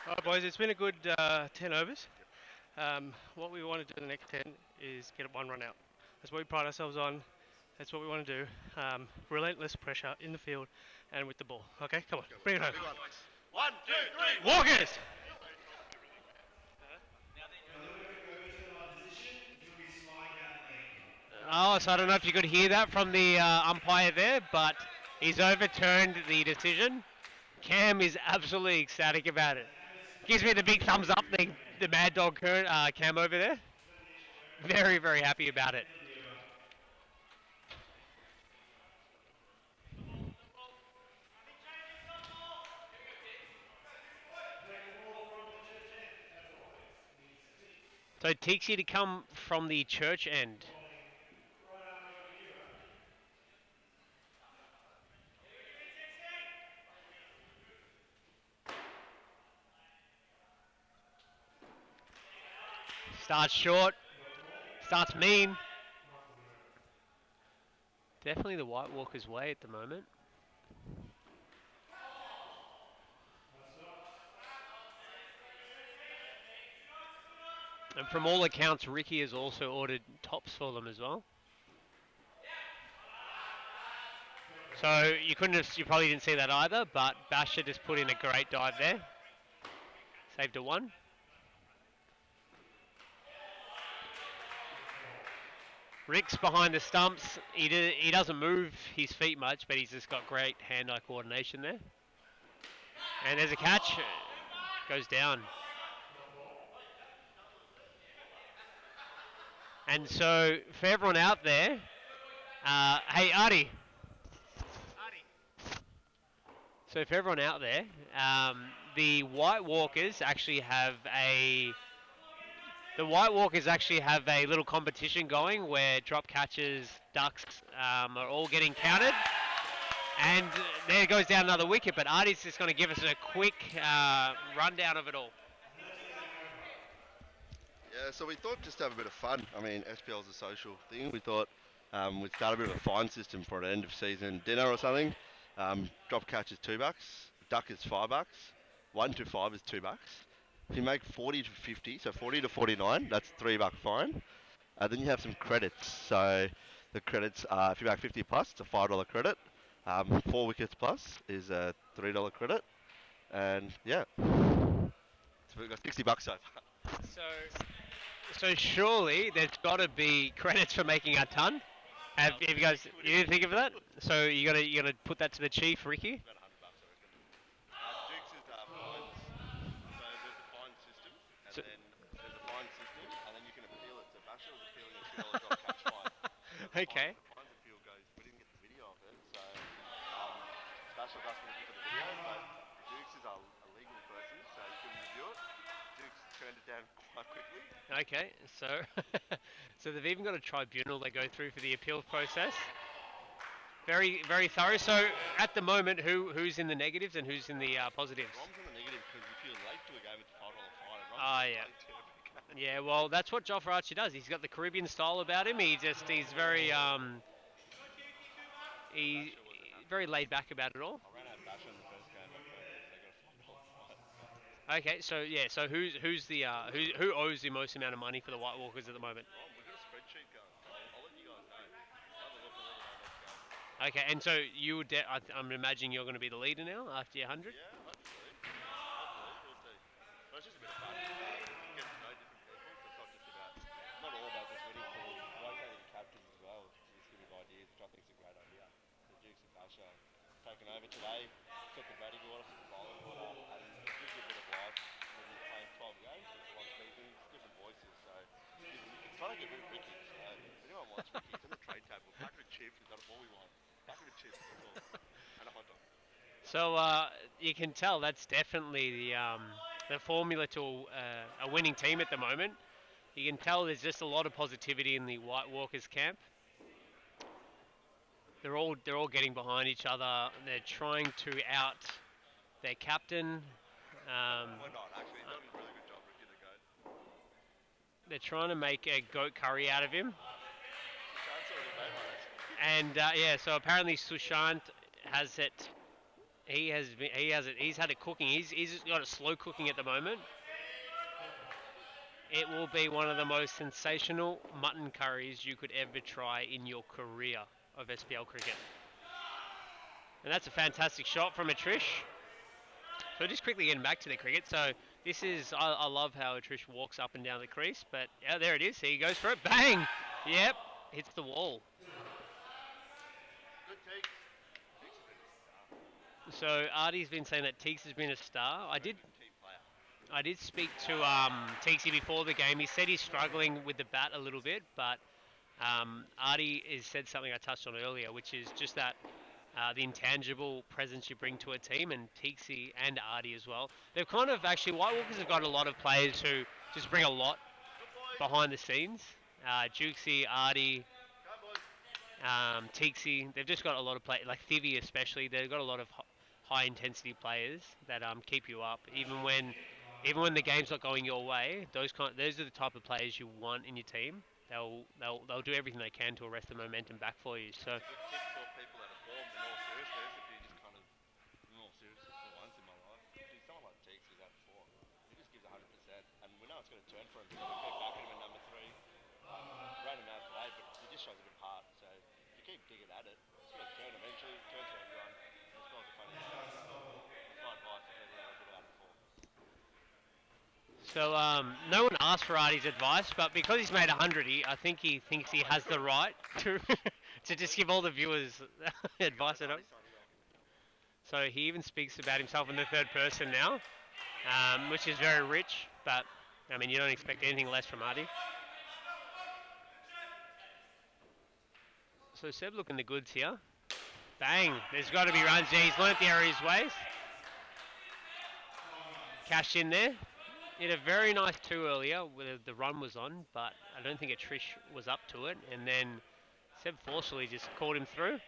Alright, boys, it's been a good 10 overs. What we want to do in the next 10 is get one run out. That's what we pride ourselves on. That's what we want to do. Relentless pressure in the field and with the ball. Okay, come on, bring it home. 1, 2, 3. Walkers! Oh, so I don't know if you could hear that from the umpire there, but he's overturned the decision. Cam is absolutely ecstatic about it. Gives me the big thumbs up, the Mad Dog Cam over there. Very, very happy about it. So Tixie to come from the church end. Starts short. Starts mean. Definitely the White Walker's way at the moment. And from all accounts, Ricky has also ordered tops for them as well. So you probably didn't see that either, but Basher just put in a great dive there. Saved a 1. Rick's behind the stumps. He doesn't move his feet much, but he's just got great hand-eye coordination there. And there's a catch. Goes down. And so for everyone out there, hey Artie. So for everyone out there, the White Walkers actually have a little competition going where drop catches, ducks are all getting counted. And there goes down another wicket, but Artie's just going to give us a quick rundown of it all. Yeah, so we thought just to have a bit of fun. I mean, SPL's a social thing. We thought we'd start a bit of a fine system for an end of season dinner or something. Drop catch is $2, duck is $5, 1 to 5 is $2. If you make 40 to 50, so 40 to 49, that's $3 fine. Then you have some credits. So the credits are, if you make 50 plus, it's a $5 credit. 4 wickets plus is a $3 credit. And yeah, so we've got $60 so far. So surely there's got to be credits for making a ton. Have you guys? You didn't think of that? So you gotta put that to the chief, Ricky. About $100, I reckon. Dukes is fines. So there's a fine system, and then there's a fine system, and then you can appeal it. So Basher was appealing a $2 drop catch fine. Okay. The fines appeal goes. We didn't get the video of it, so Basher was asking for the video, but Dukes is a legal person, so he couldn't review it. Dukes turned it down quite quickly. Okay, so so they've even got a tribunal they go through for the appeal process. Very, very thorough. So at the moment, who's in the negatives and who's in the positives? Rom's in the negative because if you're late to a game, it's a $5 fine. Ah, yeah. Yeah, well, that's what Jofra Archie does. He's got the Caribbean style about him. He's very very laid back about it all. I ran out of Basher in the first game. They got a $5 fine. Okay, so yeah, so who owes the most amount of money for the White Walkers at the moment? We've got a spreadsheet going. I'll let you guys know. Have a look and let me know next game. Okay, and so I'm imagining you're going to be the leader now after your 100? Yeah, hopefully. We'll see. But it's just a bit of fun. Get to know different people. So it's not just about, not all about just winning. So we're rotating the captains as well to just give you ideas, which I think is a great idea. So Dukes and Basher taken over today, took the batting order, took the bowling order, and it gives you a bit of life. When you're playing 12 games, it's a long season, it's different voices. So it's trying to get rid of Ricky. So if anyone wants Ricky, it's on the trade table. Back with chips is not all we want. Back with chips, that's all. And a hot dog. So you can tell that's definitely the formula to a winning team at the moment. You can tell there's just a lot of positivity in the White Walkers camp. They're all getting behind each other. They're trying to out their captain. We're not, actually. He's done a really good job, Ricky the GOAT. They're trying to make a goat curry out of him. Sushant's already made one, actually. And yeah, so apparently Sushant has it He's had it cooking. He's got it slow cooking at the moment. It will be one of the most sensational mutton curries you could ever try in your career of SPL cricket. And that's a fantastic shot from Atrish. So just quickly getting back to the cricket. So this is, I love how Atrish walks up and down the crease. But yeah, there it is. He goes for it. Bang! Yep, hits the wall. So Artie's been saying that Teeks has been a star. I did speak to Teeksy before the game. He said he's struggling with the bat a little bit, but Artie has said something I touched on earlier, which is just that the intangible presence you bring to a team, and Teeksy and Artie as well. They've kind of actually, White Walkers have got a lot of players who just bring a lot behind the scenes. Jukesy, Artie, Teeksy, they've just got a lot of players, like Thivy especially. They've got a lot of high intensity players that keep you up, even when the game's not going your way. Those are the type of players you want in your team. They'll do everything they can to arrest the momentum back for you. So. Turn for him. We've got back at him at number 3. Ran him out today, but he just shows a bit of heart. So if you keep digging at it, it's going to turn eventually. Turns to everyone. As well as a funny stuff. That's my advice to people that are a bit out of form. So no one asked for Artie's advice, but because he's made 100, I think he thinks he has the right to to just give all the viewers advice. So he even speaks about himself in the third person now, which is very rich. But I mean, you don't expect anything less from Artie. So Seb looking the goods here. Bang! There's got to be runs. Yeah, he's learnt the error his ways. Cashed in there. He had a very nice 2 earlier where the run was on, but I don't think Atrish was up to it. And then Seb forcefully just caught him through.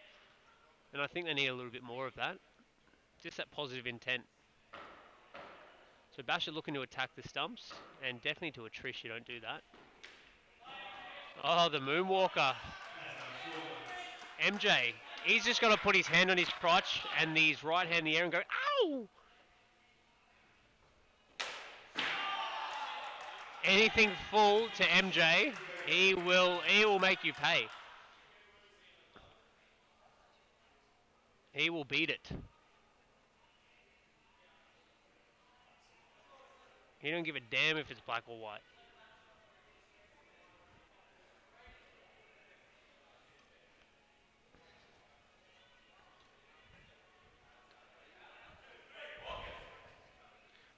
And I think they need a little bit more of that. Just that positive intent. So Basher looking to attack the stumps, and definitely to Atrish, you don't do that. Oh, the moonwalker. MJ, he's just got to put his hand on his crotch and his right hand in the air and go, ow! Anything full to MJ, he will make you pay. He will beat it. He don't give a damn if it's black or white.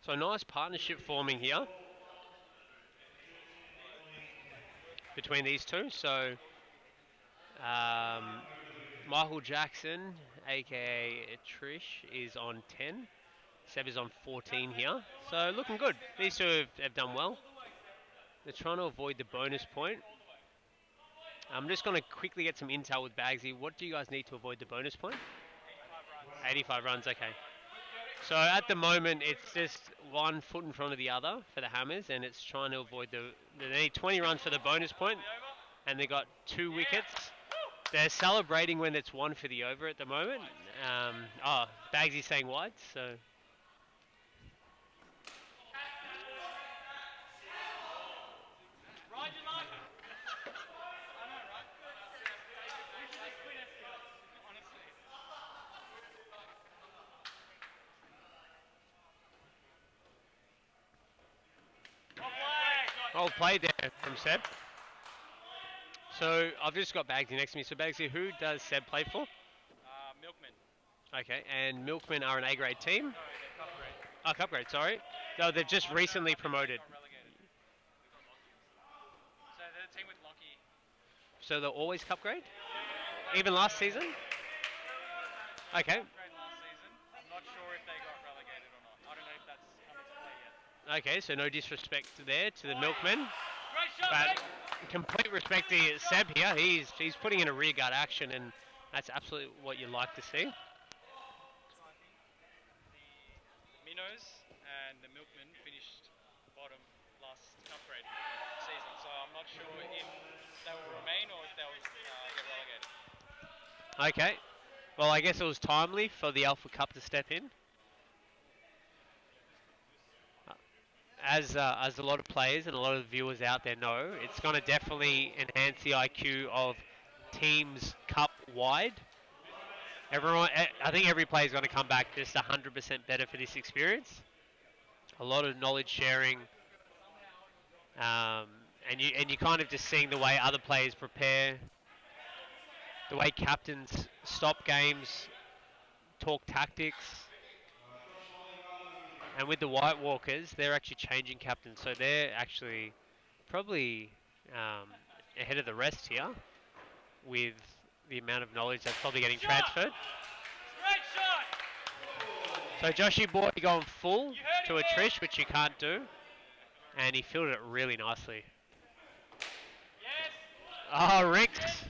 So nice partnership forming here between these two. So Michael Jackson, aka Trish, is on 10. Seb is on 14 here. So looking good. These two have done well. They're trying to avoid the bonus point. I'm just going to quickly get some intel with Bagsy. What do you guys need to avoid the bonus point? 85 runs, okay. So at the moment, it's just one foot in front of the other for the Hammers, and it's trying to avoid they need 20 runs for the bonus point, and they got 2 wickets. They're celebrating when it's 1 for the over at the moment. Bagsy's saying wide, so... Well played there from Seb. So I've just got Bagsy next to me. So Bagsy, who does Seb play for? Milkman. Okay, and Milkmen are an A-grade team? No, they're cup grade. Oh, cup grade, sorry. No, they've just recently promoted. So they're the team with Lockie. So they're always cup grade? Even last season? Okay. Cup grade last season. I'm not sure if they got relegated or not. I don't know if that's come into play yet. Okay, so no disrespect there to the Milkmen. But complete respect to Seb here. He's putting in a rearguard action, and that's absolutely what you like to see. So I think the Minnows and the Milkmen finished bottom last cup grade season. So I'm not sure if they will remain or if they'll get relegated. Okay. Well, I guess it was timely for the Alpha Cup to step in. As a lot of players and a lot of viewers out there know, it's going to definitely enhance the IQ of teams cup wide. I think every player is going to come back just 100% better for this experience. A lot of knowledge sharing, and you kind of just seeing the way other players prepare, the way captains stop games, talk tactics. And with the White Walkers, they're actually changing captains, so they're actually probably ahead of the rest here with the amount of knowledge that's probably getting transferred. So Joshy Boy going full to a Trish, which you can't do, and he fielded it really nicely. Oh, Ricks.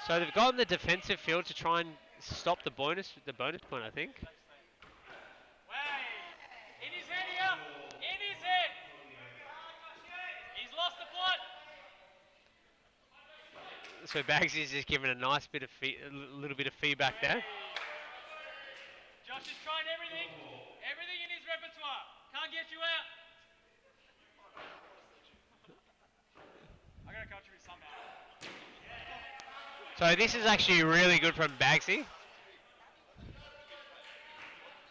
So they've gotten the defensive field to try and stop the bonus point, I think. In his head here! In his head! He's lost the plot! So Bagsy's just giving a nice bit of little bit of feedback there. Josh is trying everything. Everything in his repertoire. Can't get you out. I gotta coach you somehow. So this is actually really good from Bagsy.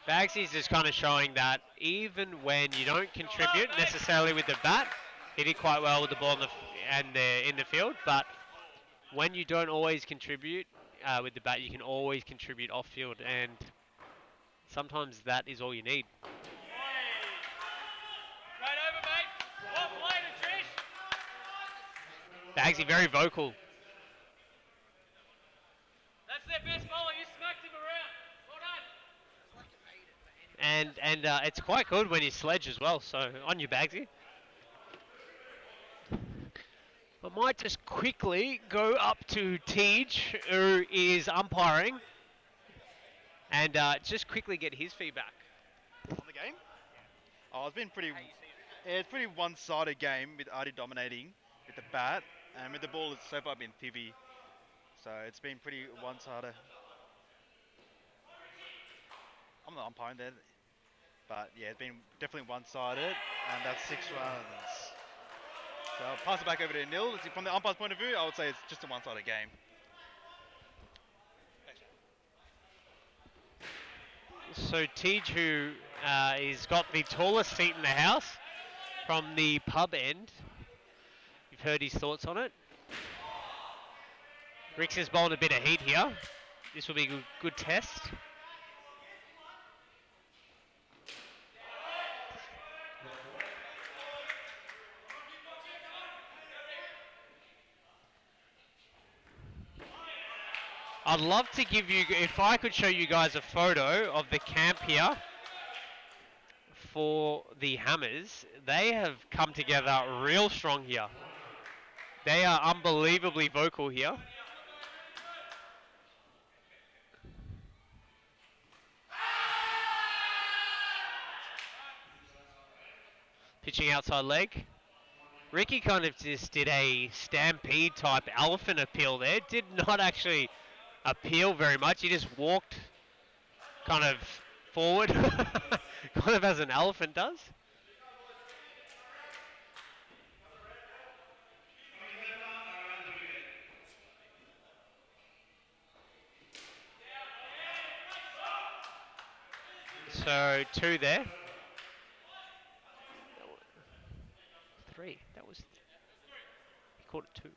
Bagsy's just kind of showing that even when you don't contribute necessarily with the bat, he did quite well with the ball in the field, but when you don't always contribute with the bat, you can always contribute off field, and sometimes that is all you need. Right over, mate. What play to Trish? Bagsy very vocal. That's their best bowler. You smacked him around. Well done. And it's quite good when you sledge as well, so on you, Bagsy. I might just quickly go up to Tej, who is umpiring, and just quickly get his feedback. On the game? Oh, it's been it's pretty one-sided game with Artie dominating with the bat, and with the ball it's so far been Tivi. So it's been pretty one-sided. I'm not umpiring there, but yeah, it's been definitely one-sided, and that's 6 runs. So I'll pass it back over to Nil. From the umpire's point of view, I would say it's just a one-sided game. So Tej, who is got the tallest seat in the house from the pub end. You've heard his thoughts on it. Ricks has bowled a bit of heat here. This will be a good test. I'd love to give you, if I could show you guys a photo of the camp here for the Hammers. They have come together real strong here. They are unbelievably vocal here. Pitching outside leg. Ricky kind of just did a stampede type elephant appeal there. Did not actually appeal very much. He just walked kind of forward, kind of as an elephant does. So 2 there. 3. That was. He caught it 2.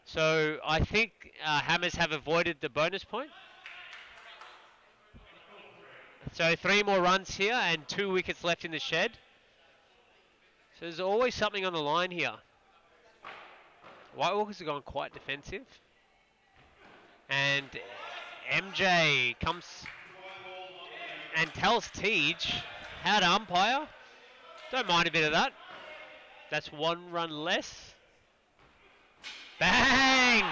So I think Hammers have avoided the bonus point. So 3 more runs here and 2 wickets left in the shed. So there's always something on the line here. White Walkers have gone quite defensive. And MJ comes and tells Tej how to umpire. Don't mind a bit of that. That's 1 run less. Bang!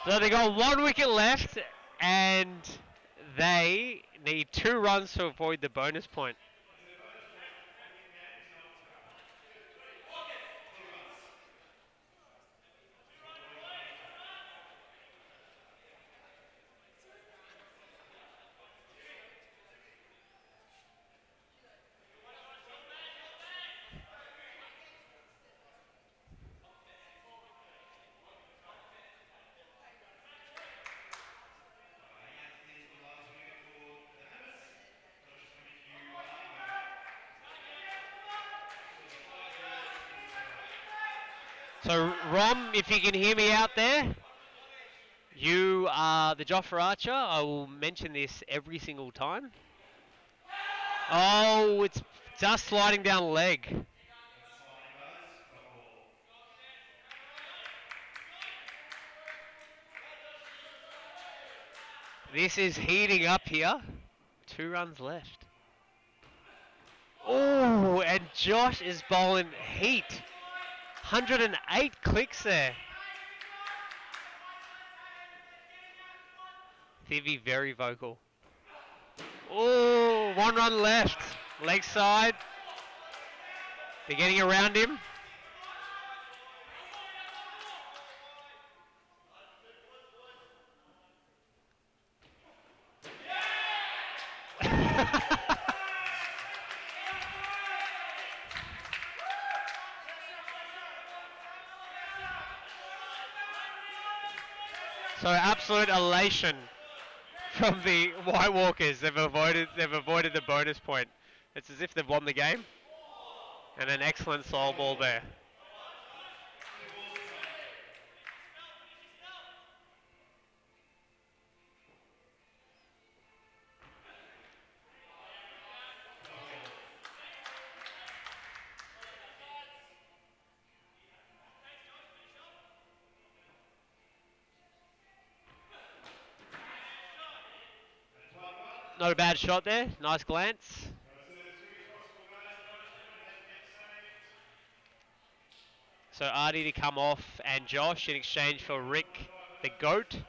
So they got 1 wicket left, and they need 2 runs to avoid the bonus point. So, Rom, if you can hear me out there, you are the Joffer Archer. I will mention this every single time. Oh, it's just sliding down the leg. This is heating up here. 2 runs left. Oh, and Josh is bowling heat. 108 clicks there. Thivy very vocal. Oh, 1 run left. Leg side. They're getting around him. So absolute elation from the White Walkers. They've avoided the bonus point. It's as if they've won the game. And an excellent soul ball there. Not a bad shot there. Nice glance. So Artie to come off and Josh in exchange for Rick the GOAT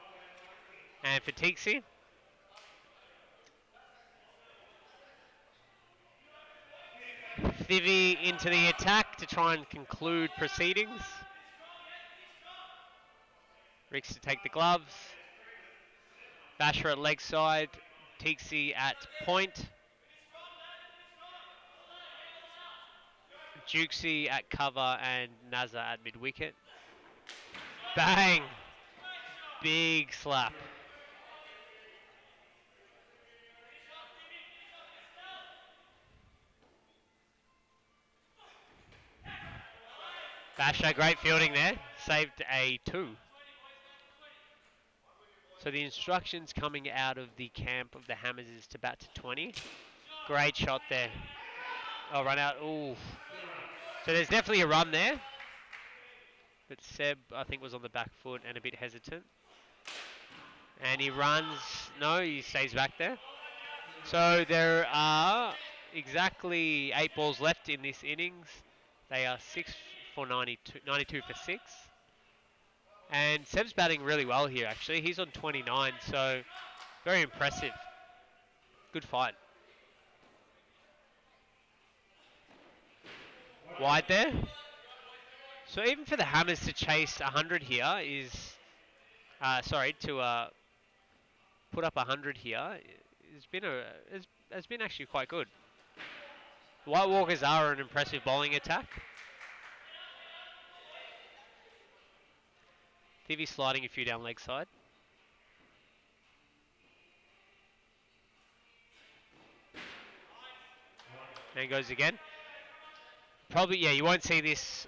and for Tixie. Thivy into the attack to try and conclude proceedings. Rick's to take the gloves. Basher at leg side. Tixie at point. Jukesy at cover and Nazza at mid-wicket. Bang! Big slap. Basher, great fielding there. Saved a 2. So the instructions coming out of the camp of the Hammers is to bat to 20. Great shot there. Oh, run out. Ooh. So there's definitely a run there. But Seb, I think, was on the back foot and a bit hesitant. And he runs. No, he stays back there. So there are exactly 8 balls left in this innings. They are 6 for 92 for 6. And Seb's batting really well here, actually. He's on 29, so very impressive. Good fight. Wide there. So even for the Hammers to chase 100 here is... to put up 100 here has been actually quite good. The White Walkers are an impressive bowling attack. Thivy sliding a few down leg side. And goes again. Probably, yeah, you won't see this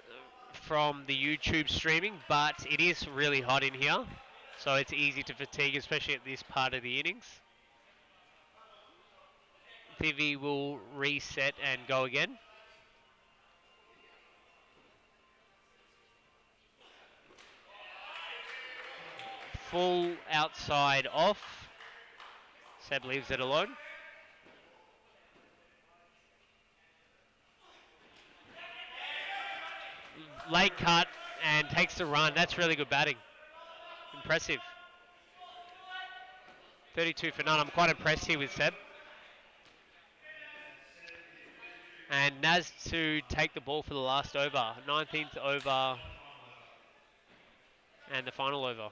from the YouTube streaming, but it is really hot in here. So it's easy to fatigue, especially at this part of the innings. Thivy will reset and go again. Full outside off. Seb leaves it alone. Late cut and takes the run. That's really good batting. Impressive. 32 for none. I'm quite impressed here with Seb. And Naz to take the ball for the last over. 19th over and the final over.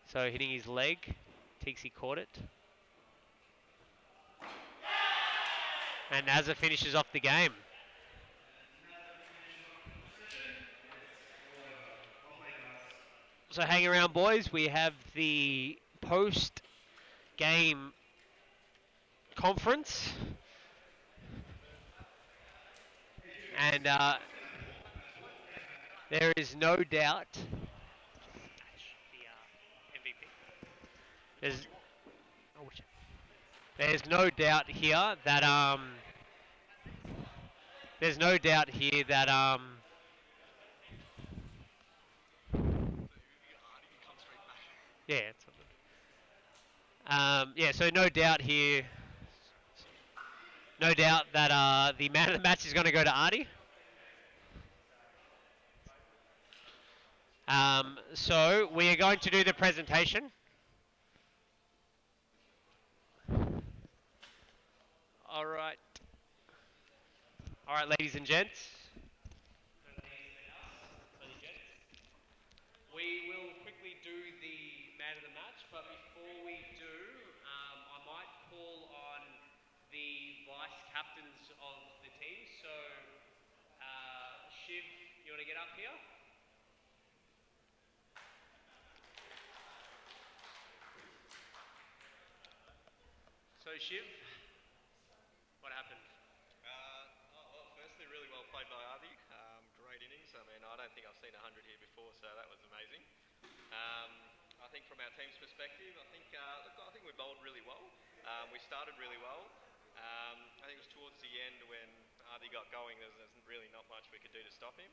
So hitting his leg. Tixie caught it. And Nazza finishes off the game. So hang around, boys. We have the post-game conference. And there is no doubt. There's no doubt here that there's no doubt here that yeah, it's yeah, so no doubt here. No doubt that the man of the match is going to go to Artie. So we are going to do the presentation. All right. All right, ladies and gents. We will quickly do the man of the match, but before we do, I might call on the vice captains of the team. So, Shiv, you want to get up here? So, Shiv, what happened? Well, firstly, really well played by Artie. Great innings. I mean, I don't think I've seen 100 here before, so that was amazing. I think from our team's perspective, I think we bowled really well. We started really well. I think it was towards the end when Artie got going, there's really not much we could do to stop him.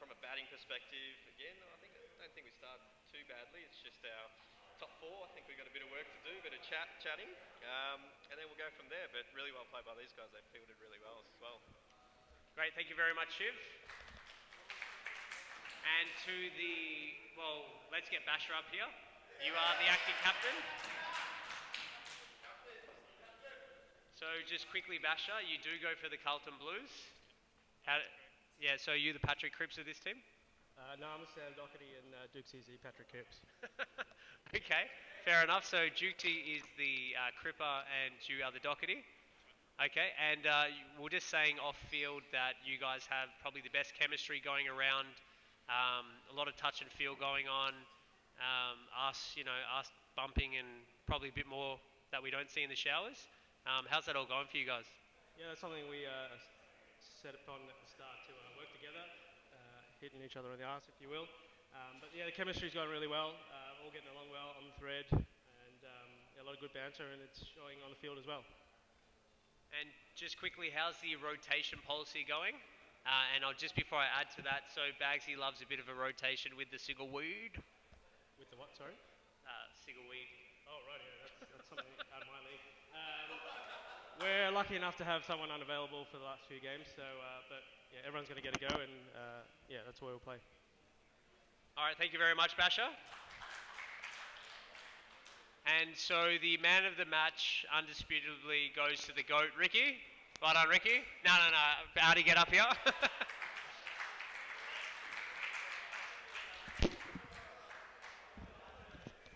From a batting perspective, again, I don't think we started too badly. It's just our top four. I think we've got a bit of work to do, a bit of chatting, and then we'll go from there. But really well played by these guys. They fielded really well as well. Great, thank you very much, Shiv. And let's get Basher up here. You are the acting captain. So just quickly, Basher, you do go for the Carlton Blues. Yeah, so you the Patrick Cripps of this team? No, I'm Sam Doherty and Duke's is the Patrick Cripps. Okay, fair enough. So Dukesy is the Cripper and you are the Doherty. Okay, and we're just saying off field that you guys have probably the best chemistry going around. A lot of touch and feel going on. Us bumping and probably a bit more that we don't see in the showers. How's that all going for you guys? Yeah, that's something we set upon at the start to work together, hitting each other in the arse, if you will. But yeah, the chemistry's going really well. All getting along well on the thread, and a lot of good banter, and it's showing on the field as well. And just quickly, how's the rotation policy going? And just before I add to that, so Bagsy loves a bit of a rotation with the Sigilweed. With the what, sorry? Sigilweed. Oh, right, yeah, that's something out of my league. We're lucky enough to have someone unavailable for the last few games, so, but yeah, everyone's going to get a go, and yeah, that's where we'll play. All right, thank you very much, Basher. And so the man of the match undisputably goes to the GOAT, Ricky. Well done, Ricky. No. Artie, get up here.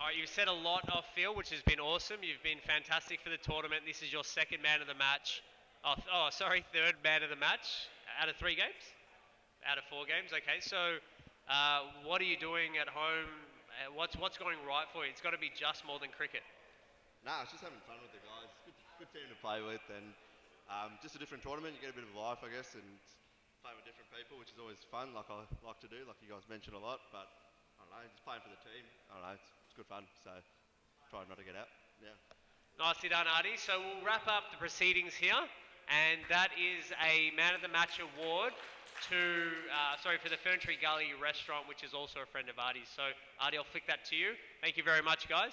All right, you've said a lot off field, which has been awesome. You've been fantastic for the tournament. This is your second man of the match. Third man of the match out of 3 games? Out of 4 games, okay. So what are you doing at home? What's going right for you? It's got to be just more than cricket. Nah, it's just having fun with the guys. Good team to play with, and just a different tournament. You get a bit of life, I guess, and playing with different people, which is always fun, like I like to do, like you guys mentioned a lot. But I don't know, just playing for the team. I don't know, it's good fun. So try not to get out. Yeah. Nicely done, Artie. So we'll wrap up the proceedings here, and that is a Man of the Match award for the Ferntree Gully restaurant, which is also a friend of Artie's. So Artie, I'll flick that to you. Thank you very much, guys.